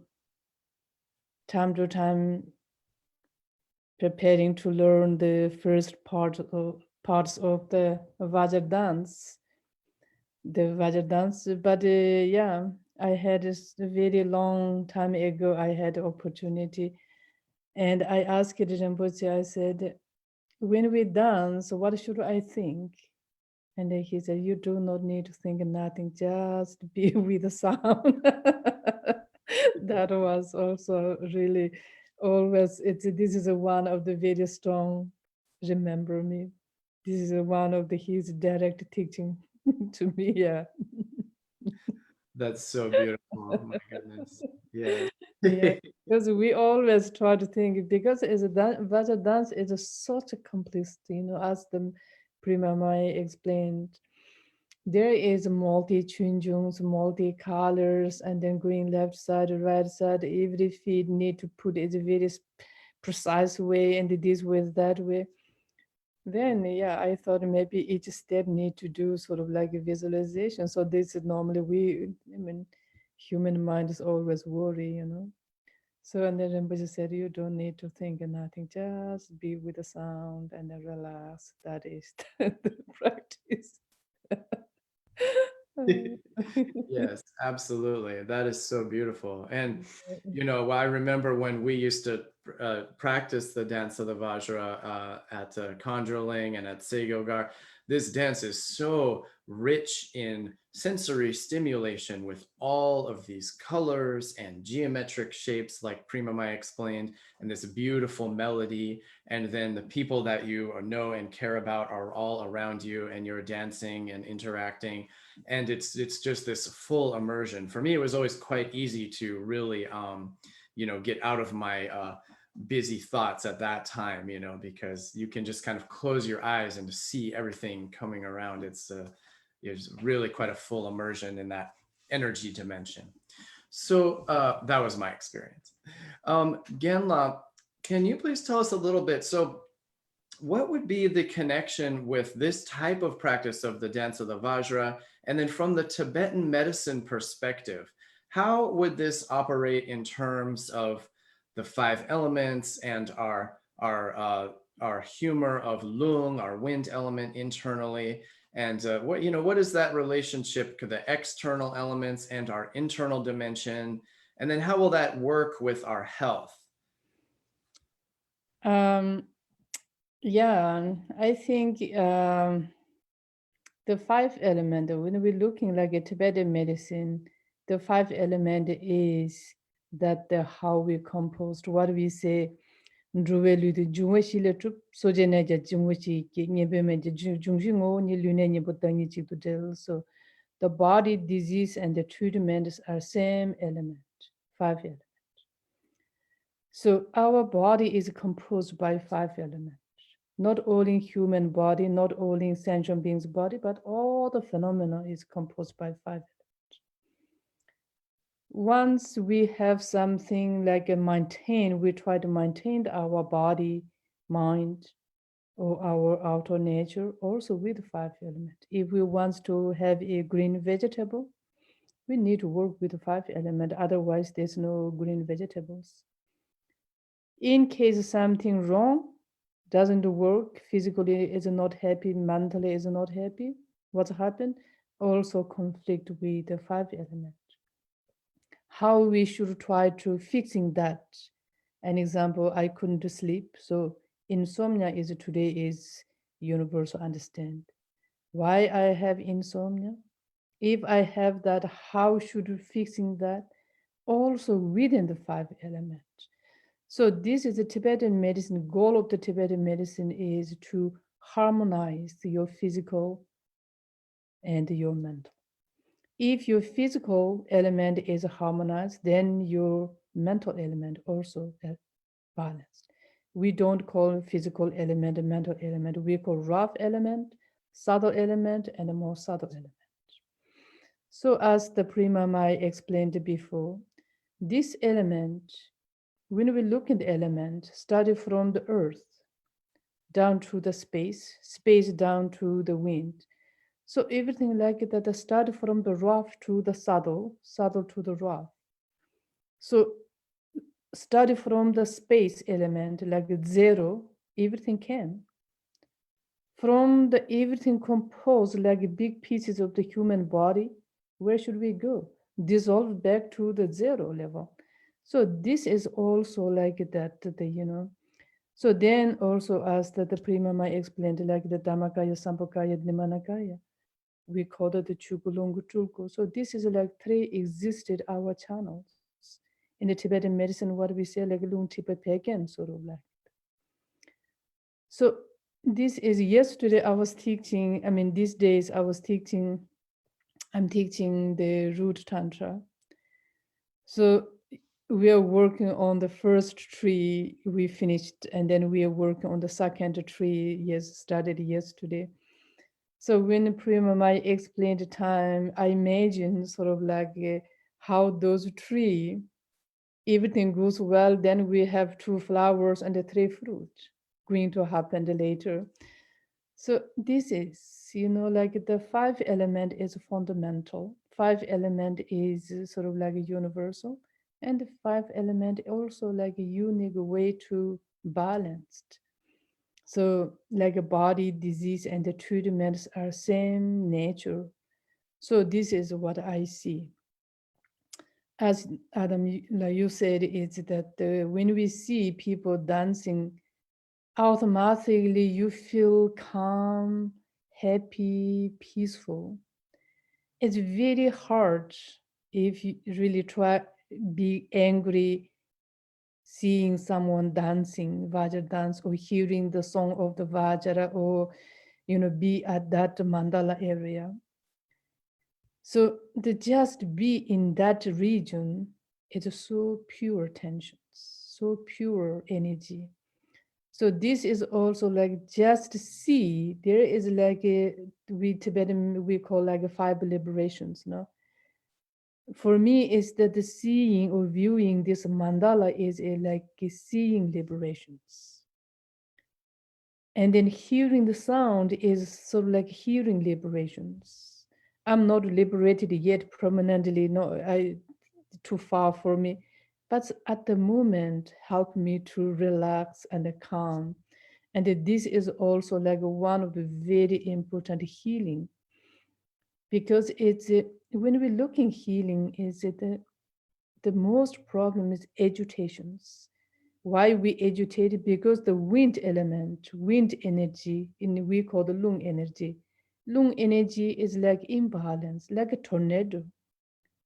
time to time preparing to learn the first parts of the Vajra dance, But yeah, I had this a very long time ago. I had opportunity, and I asked Rinpoche. I said, "When we dance, what should I think?" And then he said, "You do not need to think nothing. Just be with the sound." That was also really always. This is a one of the very strong. Remember me. This is a one of the his direct teaching to me. Yeah. That's so beautiful. My goodness. Yes. Yeah, because we always try to think because as a Vajra dance is such a complexity, as the Prima Mai explained. There is multi chunjungs, multi colors, and then going left side, right side. Every feet need to put it a very precise way, and this with that way. Then, yeah, I thought maybe each step need to do sort of like a visualization. So this is normally human mind is always worry. So and then Rinpoche said, you don't need to think of nothing, just be with the sound and then relax. That is the practice. Yes, absolutely. That is so beautiful. And I remember when we used to practice the dance of the Vajra at Conjuring and at Segogar. This dance is so rich in sensory stimulation with all of these colors and geometric shapes, like Prima Mai explained, and this beautiful melody. And then the people that you know and care about are all around you, and you're dancing and interacting, and it's just this full immersion. For me, it was always quite easy to really get out of my busy thoughts at that time, because you can just kind of close your eyes and see everything coming around. It's really quite a full immersion in that energy dimension. So that was my experience. Genla, can you please tell us a little bit? So what would be the connection with this type of practice of the dance of the Vajra? And then from the Tibetan medicine perspective, how would this operate in terms of the five elements and our humor of lung, our wind element internally? And what is that relationship to the external elements and our internal dimension? And then how will that work with our health? Yeah, I think the five element, when we're looking like a Tibetan medicine, the five element is that the how we composed, what we say, Druelu the Jungwashi letup, Sojenaja Jungwashi, Nibeme, Jungjingo, Nilune Nibutangi Chitudel. So the body, disease, and the treatments are same element, five elements. So our body is composed by five elements. Not only human body, not only sentient beings body, but all the phenomena is composed by five elements. Once we have something like a maintain, we try to maintain our body, mind, or our outer nature also with five elements. If we want to have a green vegetable, we need to work with five elements, otherwise there's no green vegetables. In case something wrong, doesn't work, physically is not happy, mentally is not happy, what's happened? Also conflict with the five elements. How we should try to fixing that. An example, I couldn't sleep, so insomnia is today is universal understand. Why I have insomnia? If I have that, how should we fixing that? Also within the five elements. So this is the Tibetan medicine. Goal of the Tibetan medicine is to harmonize your physical and your mental. If your physical element is harmonized, then your mental element also balanced. We don't call physical element a mental element. We call rough element, subtle element, and a more subtle element. So as the Prima Mai explained before, this element, when we look at the element, starting from the earth down to the space, space down to the wind. So everything like that started from the rough to the subtle, subtle to the rough. So starting from the space element, like zero, everything came. From the everything composed like big pieces of the human body, where should we go? Dissolve back to the zero level. So this is also like that, So then also as the Prima Mai explained, like the Dhammakaya, Sampakaya, Nimanakaya, we call it the Chugulungu Tulku. So this is like three existed our channels. In the Tibetan medicine, what we say like Lung Tipe Peken, sort of like. So this is yesterday I was teaching, these days I was teaching, I'm teaching the root tantra. So we are working on the first tree we finished, and then we are working on the second tree, started yesterday. So when Prima Mai explained the time, I imagine sort of like how those tree, everything goes well, then we have two flowers and the three fruit going to happen later. So this is, like the five element is fundamental. Five element is sort of like a universal, and the five element also like a unique way to balanced. So like a body, disease, and the treatments are same nature. So this is what I see. As Adam, like you said, is that when we see people dancing, automatically you feel calm, happy, peaceful. It's very hard if you really try be angry seeing someone dancing Vajra dance or hearing the song of the Vajra or be at that Mandala area. So to just be in that region is so pure tension, so pure energy. So this is also like just see there is like a we Tibetan we call like a five liberations, no? For me is that the seeing or viewing this mandala is like a seeing liberations. And then hearing the sound is sort of like hearing liberations. I'm not liberated yet permanently, no, I too far for me. But at the moment help me to relax and calm. And this is also like one of the very important healing, because it's when we're looking healing, is it the most problem is agitations. Why we agitate? Because the wind element, wind energy, we call the lung energy. Lung energy is like imbalance, like a tornado.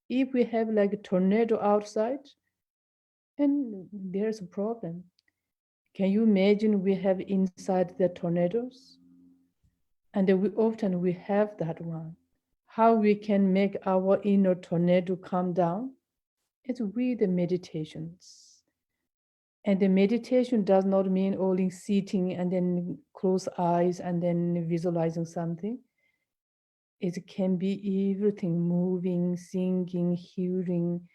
If we have like a tornado outside, and there's a problem. Can you imagine we have inside the tornadoes? And we have that one. How we can make our inner tornado calm down? It's with the meditations. And the meditation does not mean only sitting and then close eyes and then visualizing something. It can be everything, moving, singing, hearing.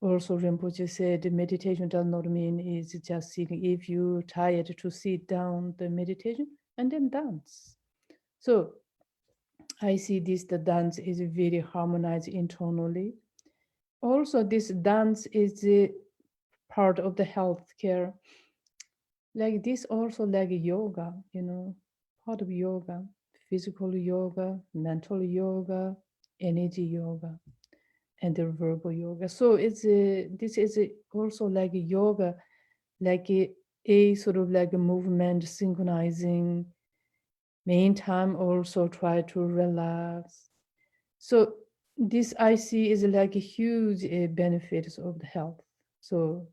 Also, Rinpoche said meditation does not mean it's just sitting. If you're tired to sit down, the meditation and then dance. So I see this, the dance is very harmonized internally. Also, this dance is a part of the healthcare. Like this also like yoga, part of yoga, physical yoga, mental yoga, energy yoga, and the verbal yoga. So this is also like a yoga, like a sort of like a movement synchronizing. Meantime, also try to relax. So this I see is like a huge benefits of the health. So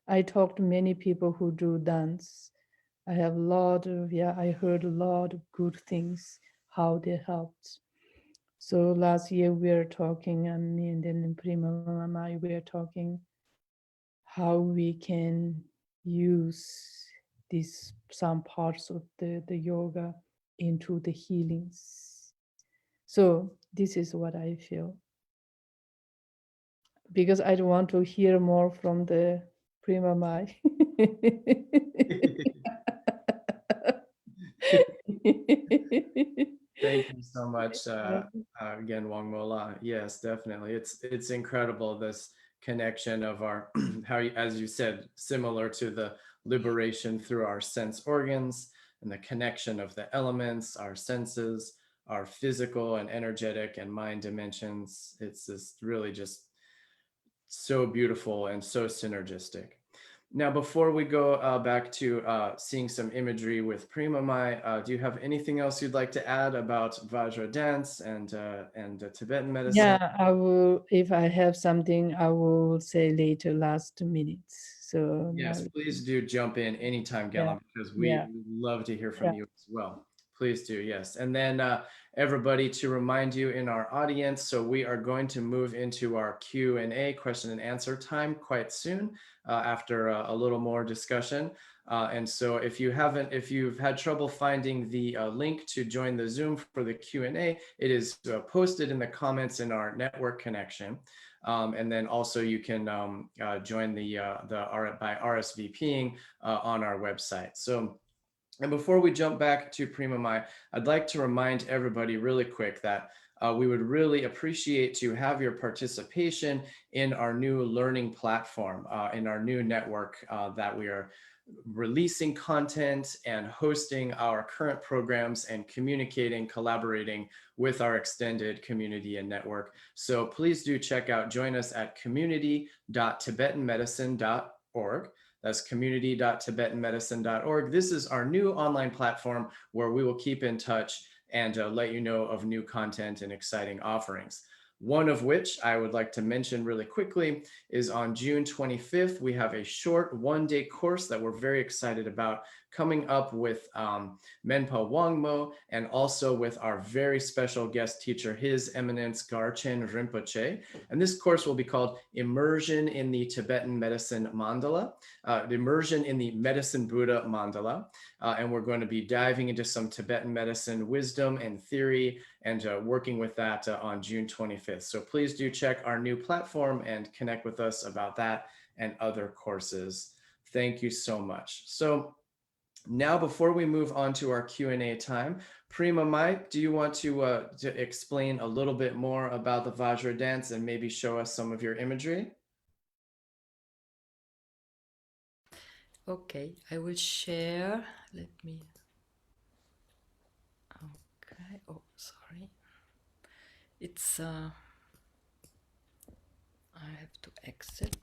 I talked to many people who do dance. I have a lot of, I heard a lot of good things, how they helped. So last year we were talking, me and then in Prima Mai, we are talking how we can use these some parts of the yoga into the healings. So this is what I feel. Because I want to hear more from the Prima Mai. Thank you so much, again, Wangmo. Yes, definitely. It's incredible, this connection of our, how you, as you said, similar to the liberation through our sense organs and the connection of the elements, our senses, our physical and energetic and mind dimensions. It's just really just so beautiful and so synergistic. Now, before we go back to seeing some imagery with Prima Mai, do you have anything else you'd like to add about Vajra dance and Tibetan medicine? Yeah, I will. If I have something, I will say later, last minutes. So now, Yes, please do jump in anytime, yeah, Gellam, because yeah, we love to hear from yeah. you as well. Please do, yes. And then everybody, to remind you in our audience, so we are going to move into our Q&A, question and answer time quite soon after a little more discussion. And so if you've had trouble finding the link to join the Zoom for the Q&A, it is posted in the comments in our network connection. And then also you can join by RSVPing on our website. So, and before we jump back to Prima Mai, I'd like to remind everybody really quick that we would really appreciate to have your participation in our new learning platform, in our new network that we are releasing content and hosting our current programs and communicating, collaborating with our extended community and network. So please do join us at community.tibetanmedicine.org. That's community.tibetanmedicine.org. This is our new online platform where we will keep in touch and let you know of new content and exciting offerings. One of which I would like to mention really quickly is on June 25th. We have a short one-day course that we're very excited about, coming up with Menpa Wangmo, and also with our very special guest teacher, His Eminence Garchen Rinpoche. And this course will be called Immersion in the Tibetan Medicine Mandala, the Immersion in the Medicine Buddha Mandala. And we're going to be diving into some Tibetan medicine wisdom and theory and working with that on June 25th. So please do check our new platform and connect with us about that and other courses. Thank you so much. So now, before we move on to our Q&A time, Prima Mai, do you want to explain a little bit more about the Vajra dance and maybe show us some of your imagery? Okay, I will share. Let me. Okay. Oh, sorry. It's. I have to exit.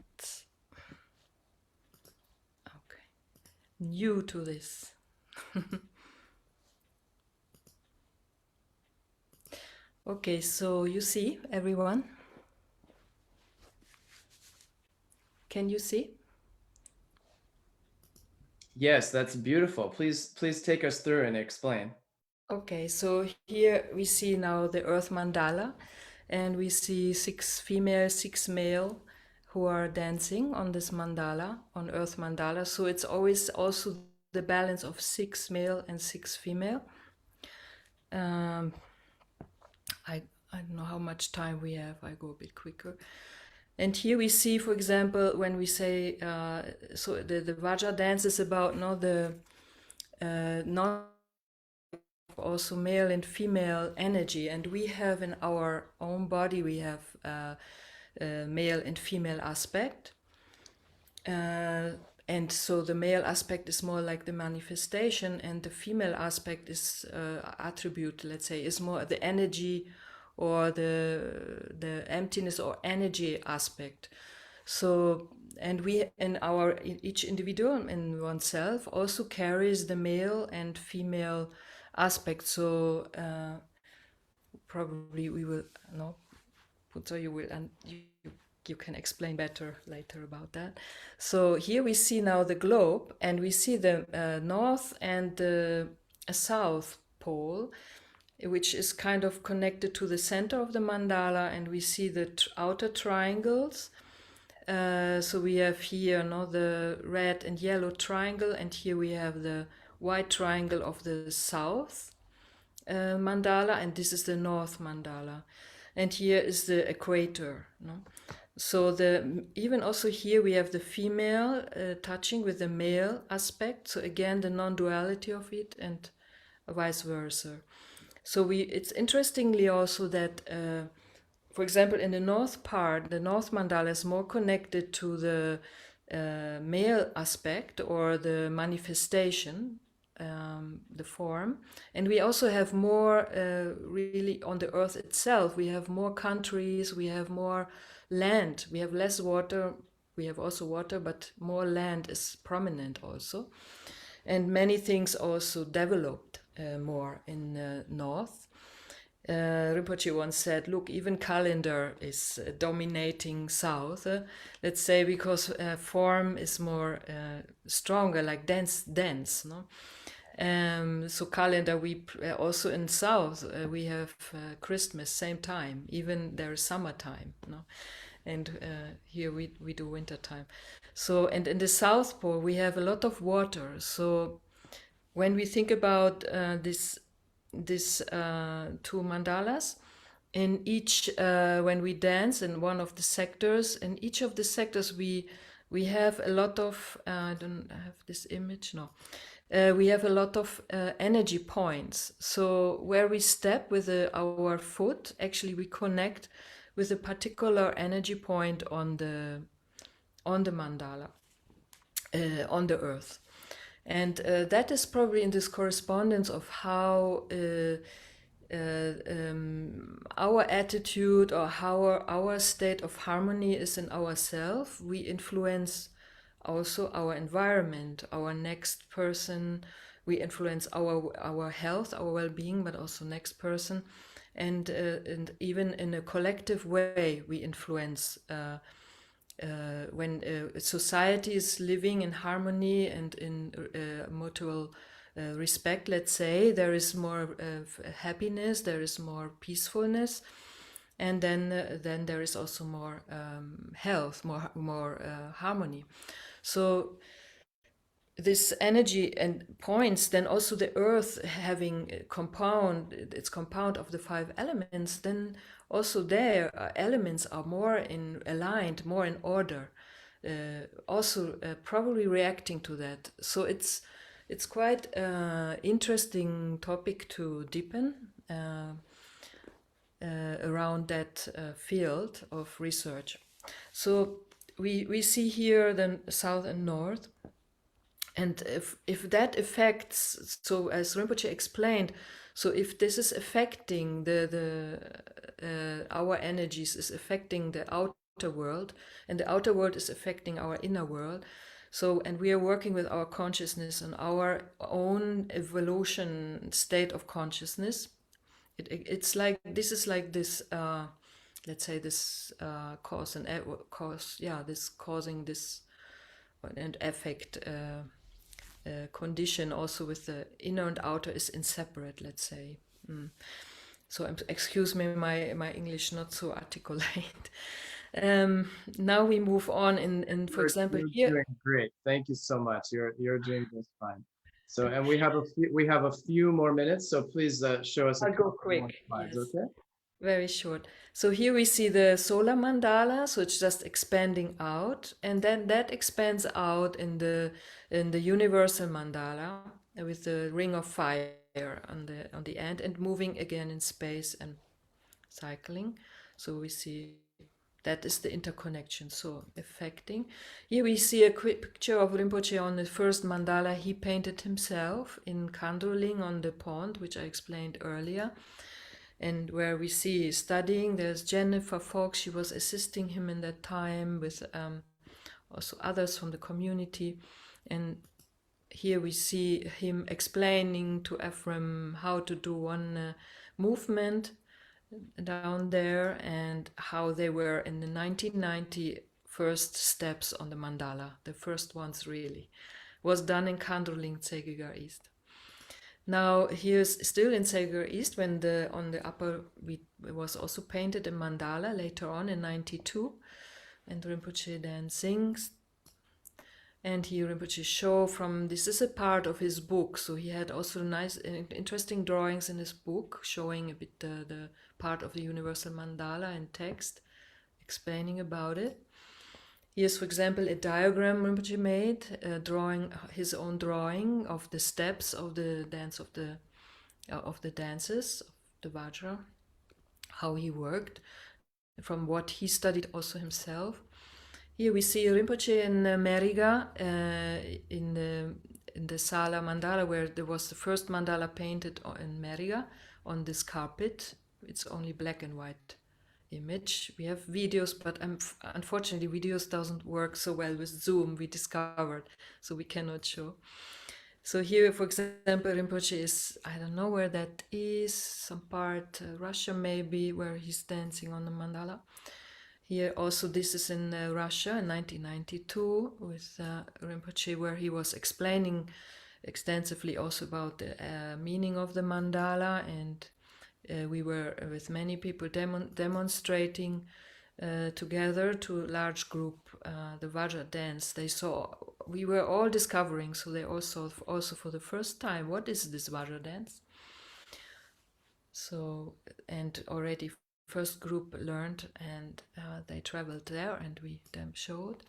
Okay. New to this. Okay, so you see, everyone? Can you see? Yes, that's beautiful. Please take us through and explain. Okay, so here we see now the Earth Mandala, and we see 6 female, 6 male who are dancing on this mandala, on Earth Mandala. So it's always also the balance of 6 male and 6 female. Um, I don't know how much time we have. I go a bit quicker. And here we see, for example, when we say, so the Vajra dance is about not also male and female energy, and we have in our own body we have male and female aspect, and so the male aspect is more like the manifestation, and the female aspect is attribute, let's say, is more the energy or the emptiness or energy aspect. So, and we in our each individual in oneself also carries the male and female aspect. So probably we will no, Phuntsog, you will, and you can explain better later about that. So here we see now the globe, and we see the north and the south pole, which is kind of connected to the center of the mandala, and we see the outer triangles. So we have here the red and yellow triangle, and here we have the white triangle of the south mandala, and this is the north mandala. And here is the equator. No? So even also here we have the female touching with the male aspect. So again, the non-duality of it, and vice versa. So it's interestingly also that, for example, in the north part, the north mandala is more connected to the male aspect or the manifestation, the form. And we also have more, really on the earth itself, we have more countries, we have more land, we have less water, we have also water, but more land is prominent also. And many things also developed more in the north. Rinpoche once said, look, even calendar is dominating south, let's say, because form is more stronger, like dense, no? So calendar, we also in south, we have Christmas, same time, even there is summertime, no? And here we do winter time. So, and in the South Pole, we have a lot of water. So when we think about this two mandalas, in each when we dance in one of the sectors, in each of the sectors we have a lot of I don't have this image, no, we have a lot of energy points. So where we step with our foot, actually we connect with a particular energy point on the mandala, on the earth. And that is probably in this correspondence of how our attitude or how our state of harmony is in ourself. We influence also our environment, our next person. We influence our health, our well-being, but also next person. And even in a collective way, we influence when society is living in harmony and in mutual respect, let's say, there is more happiness, there is more peacefulness, and then there is also more health, more harmony. So this energy and points, then also the earth having its compound of the 5 elements, then also their elements are more aligned, more in order, also probably reacting to that. So it's quite interesting topic to deepen around that field of research. So we see here the south and north. And if that affects, so as Rinpoche explained, so if this is affecting our energies, is affecting the outer world, and the outer world is affecting our inner world. So, and we are working with our consciousness and our own evolution state of consciousness. It's like this is like this. Let's say this cause and cause, yeah, this causing this and effect condition also with the inner and outer is inseparate. Let's say. So excuse me, my English not so articulate. Now we move on in for example You're here. doing great. Thank you so much. You're doing just fine. So, and we have a few more minutes. So please show us a I'll go couple more quick. slides, Yes. okay? Very short. So here we see the solar mandala, so it's just expanding out, and then that expands out in the universal mandala with the ring of fire on the end and moving again in space and cycling. So we see that is the interconnection, so affecting. Here we see a quick picture of Rinpoche on the first mandala he painted himself in Kandroling on the pond, which I explained earlier. And where we see studying, there's Jennifer Fox, she was assisting him in that time with also others from the community. And here we see him explaining to Ephraim how to do one movement down there and how they were in the 1990 first steps on the mandala, the first ones really, was done in Kandroling, Tsegigar East. Now here's still in Sagar East when on the upper it was also painted a mandala later on in 92, and Rinpoche then sings. And here Rinpoche show from this is a part of his book, so he had also nice interesting drawings in his book showing a bit the part of the universal mandala in text, explaining about it. Here's, for example, a diagram Rinpoche made, drawing his own drawing of the steps of the dance of the dances of the Vajra, how he worked, from what he studied also himself. Here we see Rinpoche in Meriga, in the Sala Mandala, where there was the first mandala painted in Meriga on this carpet. It's only black and white image. We have videos, but unfortunately videos doesn't work so well with Zoom, we discovered, so we cannot show. So here, for example, Rinpoche is, I don't know where that is, some part Russia maybe, where he's dancing on the mandala. Here also this is in Russia in 1992 with Rinpoche, where he was explaining extensively also about the meaning of the mandala, and we were with many people demonstrating together to a large group the Vajra dance. They saw, we were all discovering, so they also for the first time, what is this Vajra dance? So, and already first group learned, and they traveled there, and we them showed.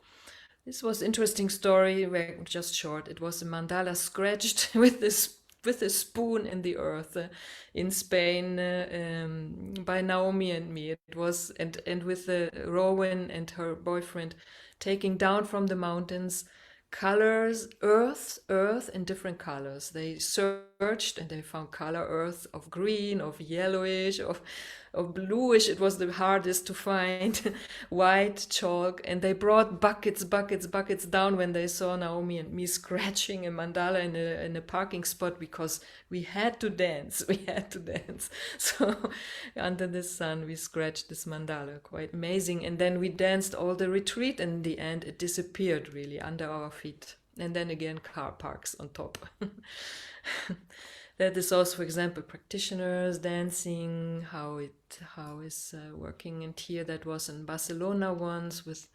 This was interesting story, just short. It was a mandala scratched with a spoon in the earth in Spain by Naomi and me. It was and with Rowan and her boyfriend taking down from the mountains colors, earth in different colors. They searched and they found color earth of green, of yellowish, of bluish. It was the hardest to find. White chalk, and they brought buckets down when they saw Naomi and me scratching a mandala in a parking spot, because we had to dance. So under the sun we scratched this mandala, quite amazing. And then we danced all the retreat, and in the end it disappeared really under our feet, and then again car parks on top. That is also, for example, practitioners dancing, how is working. And here that was in Barcelona once, with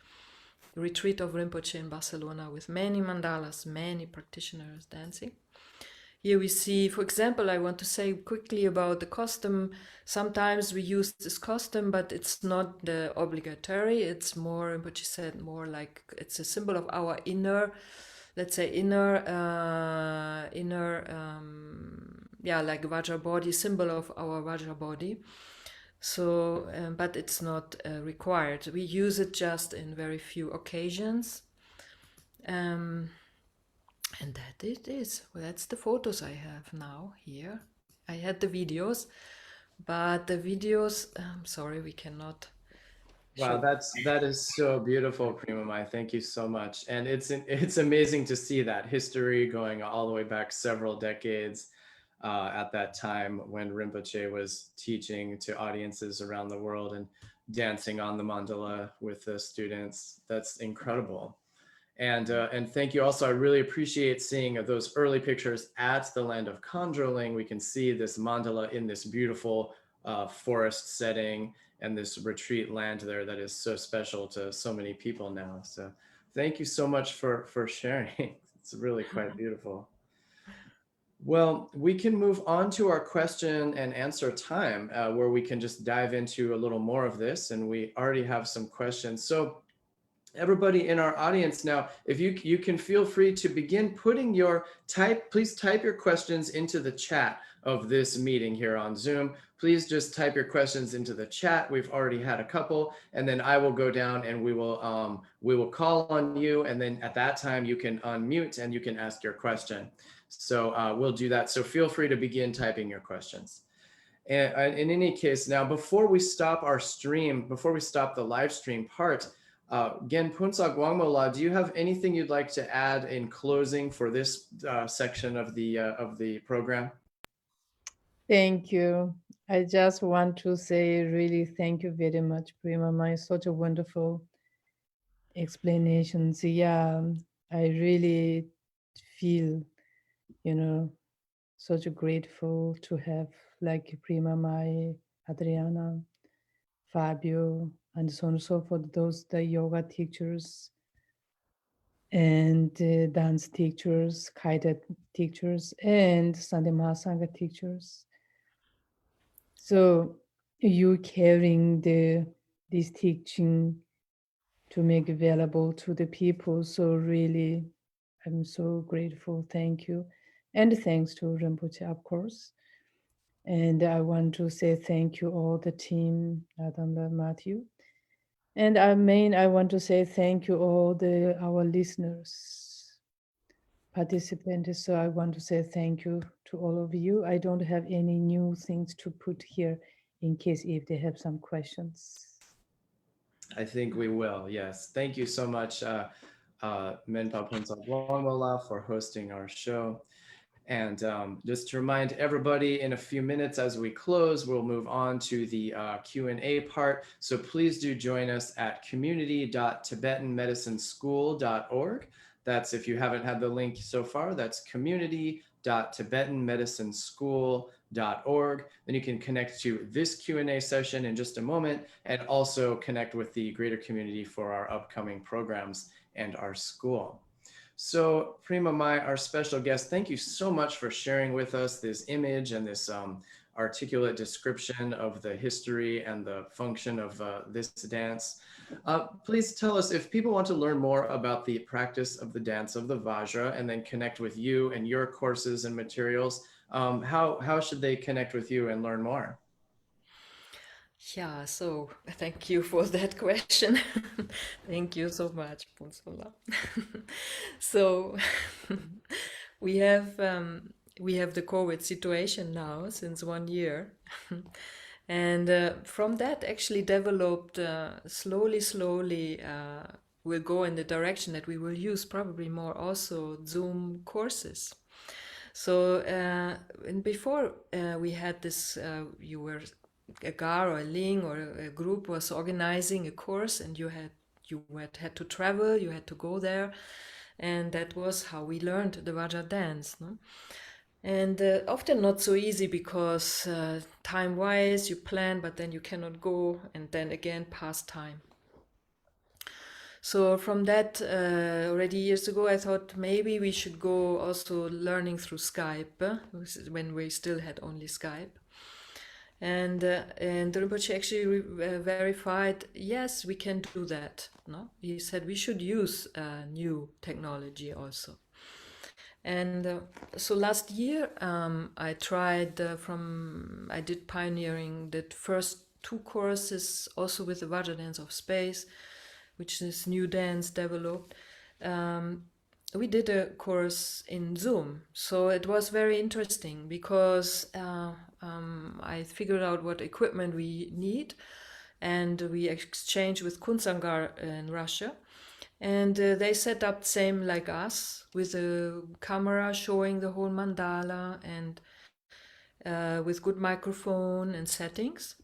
the retreat of Rinpoche in Barcelona, with many mandalas, many practitioners dancing. Here we see, for example, I want to say quickly about the costume. Sometimes we use this costume, but it's not obligatory. It's more, Rinpoche said, more like it's a symbol of our inner, let's say like Vajra body, symbol of our Vajra body. So, but it's not required. We use it just in very few occasions. And that it is. Well, that's the photos I have now here. I had the videos, but the videos, sorry, we cannot Wow, that is so beautiful, Prima Mai. Thank you so much. And it's amazing to see that history going all the way back several decades at that time when Rinpoche was teaching to audiences around the world and dancing on the mandala with the students. That's incredible. And thank you also. I really appreciate seeing those early pictures at the land of Conjoling. We can see this mandala in this beautiful forest setting and this retreat land there that is so special to so many people now. So thank you so much for sharing. It's really quite beautiful. Well, we can move on to our question and answer time where we can just dive into a little more of this. And we already have some questions. So everybody in our audience now, if you can feel free to begin putting please type your questions into the chat of this meeting here on Zoom. Please just type your questions into the chat. We've already had a couple, and then I will go down and we will call on you, and then at that time you can unmute and you can ask your question. So we'll do that. So feel free to begin typing your questions. And in any case, now before we stop our stream, before we stop the live stream part, again, Phuntsog Wangmo La, do you have anything you'd like to add in closing for this section of the program? Thank you. I just want to say really thank you very much, Prima Mai. Such a wonderful explanations. Yeah, I really feel, such a grateful to have like Prima Mai, Adriana, Fabio, and so on and so forth. The yoga teachers and dance teachers, guided teachers, and Sunday Mahasangha teachers. So you carrying this teaching to make available to the people. So really, I'm so grateful. Thank you. And thanks to Rinpoche, of course. And I want to say thank you all the team, Adanda, Matthew. And I want to say thank you all our listeners, participants. So I want to say thank you to all of you. I don't have any new things to put here in case if they have some questions. I think we will, yes. Thank you so much, Menpa Phuntsog Wangmo La, for hosting our show. And just to remind everybody, in a few minutes as we close, we'll move on to the Q&A part. So please do join us at community.tibetanmedicineschool.org. That's, if you haven't had the link so far, that's community.tibetanmedicineschool.org. Then you can connect to this Q&A session in just a moment, and also connect with the greater community for our upcoming programs and our school. So Prima Mai, our special guest, thank you so much for sharing with us this image and this articulate description of the history and the function of this dance. Please tell us, if people want to learn more about the practice of the dance of the Vajra and then connect with you and your courses and materials, how should they connect with you and learn more? Yeah, so thank you for that question. Thank you so much, Ponsola. So we have the COVID situation now since 1 year, and from that actually developed slowly. We'll go in the direction that we will use probably more also Zoom courses. So and before we had this, you were a gar or a ling or a group was organizing a course, and you had to travel, you had to go there, and that was how we learned the Vajra dance. No? And often not so easy because time-wise you plan, but then you cannot go, and then again past time. So from that, already years ago, I thought maybe we should go also learning through Skype, when we still had only Skype. And Rinpoche actually verified, yes, we can do that. No, he said we should use new technology also. And so last year, I tried I did pioneering, the first 2 courses also with the Vajra Dance of Space, which is new dance developed. We did a course in Zoom. So it was very interesting because I figured out what equipment we need. and we exchanged with Kunsangar in Russia. And they set up same like us with a camera showing the whole mandala and with good microphone and settings.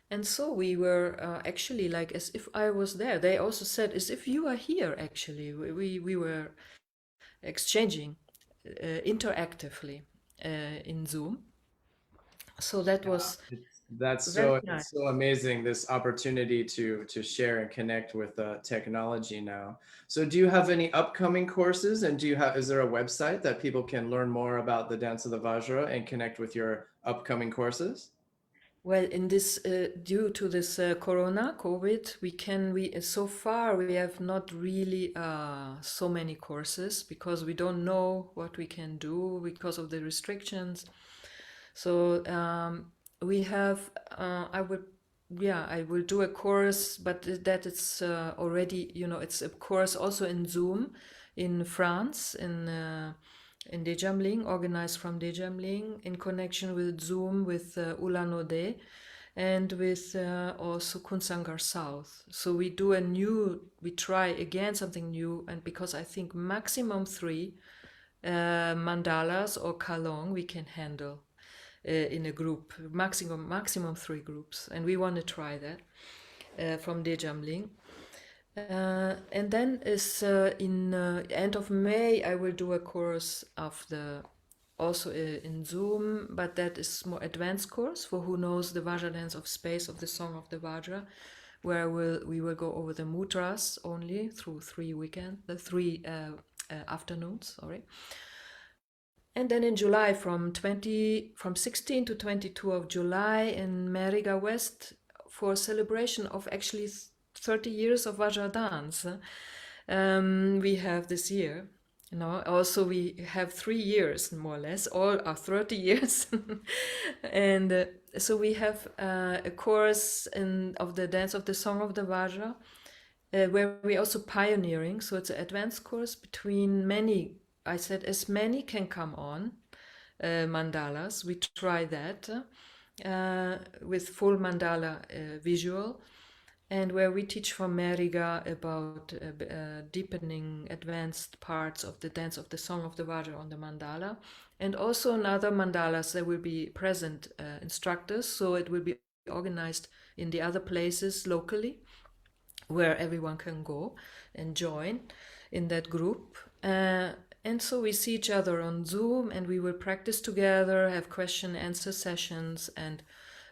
And so we were actually like as if I was there. They also said as if you are here. Actually, we were exchanging interactively in Zoom. So that was That's very so nice. it's so amazing, this opportunity to share and connect with technology now. So do you have any upcoming courses, and is there a website that people can learn more about the dance of the Vajra and connect with your upcoming courses? Well, in this due to this Corona, COVID, we so far we have not really so many courses because we don't know what we can do because of the restrictions. So we have I would yeah I will do a course, but that it's already it's a course also in Zoom in France in Dejamling, organized from Dejamling in connection with Zoom with Ulan Ude and with also Kunsangar South. So we try again something new, and because I think maximum three mandalas or kalong we can handle in a group, maximum three groups, and we want to try that from Dejamling. And then is in end of May I will do a course of the also in Zoom, but that is more advanced course for who knows the Vajra dance of space of the song of the Vajra, where we will go over the mudras only through the three afternoons. Sorry. And then in July, from 16 to 22 of July in Meriga West, for celebration of actually 30 years of Vajra dance, we have this year. Also we have 3 years more or less, all are 30 years, and so we have a course of the dance of the song of the Vajra, where we also pioneering. So it's an advanced course between many. I said as many can come on mandalas. We try that with full mandala visual, and where we teach from Meriga about deepening advanced parts of the dance of the song of the Vajra on the mandala, and also in other mandalas there will be present instructors, so it will be organized in the other places locally where everyone can go and join in that group. And so we see each other on Zoom, and we will practice together, have question answer sessions, and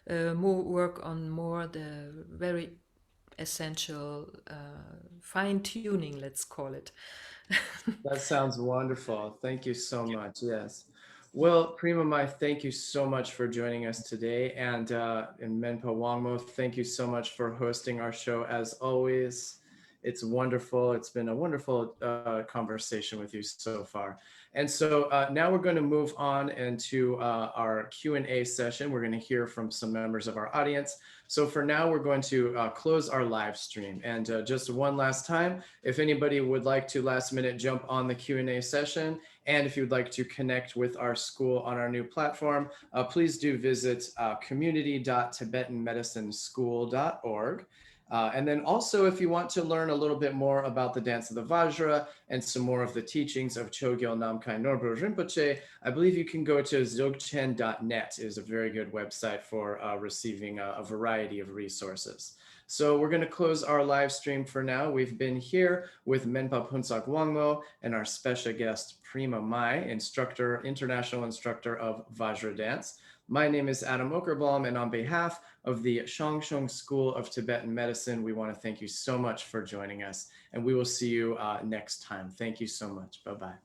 work on more the very essential fine tuning, let's call it. That sounds wonderful. Thank you so much. Yes. Well, Prima Mai, thank you so much for joining us today. And Menpa Wangmo, thank you so much for hosting our show as always. It's wonderful. It's been a wonderful conversation with you so far. And so now we're going to move on into our Q&A session. We're going to hear from some members of our audience. So for now, we're going to close our live stream. And just one last time, if anybody would like to last minute jump on the Q&A session, and if you'd like to connect with our school on our new platform, please do visit community.tibetanmedicineschool.org. And then also, if you want to learn a little bit more about the dance of the Vajra and some more of the teachings of Chogyal Namkhai Norbu Rinpoche, I believe you can go to dzogchen.net. Is a very good website for receiving a variety of resources. So we're going to close our live stream for now. We've been here with Menpa Phuntsog Wangmo and our special guest Prima Mai, international instructor of Vajra dance. My name is Adam Okerbaum, and on behalf of the Shangshung School of Tibetan Medicine, we want to thank you so much for joining us, and we will see you next time. Thank you so much. Bye-bye.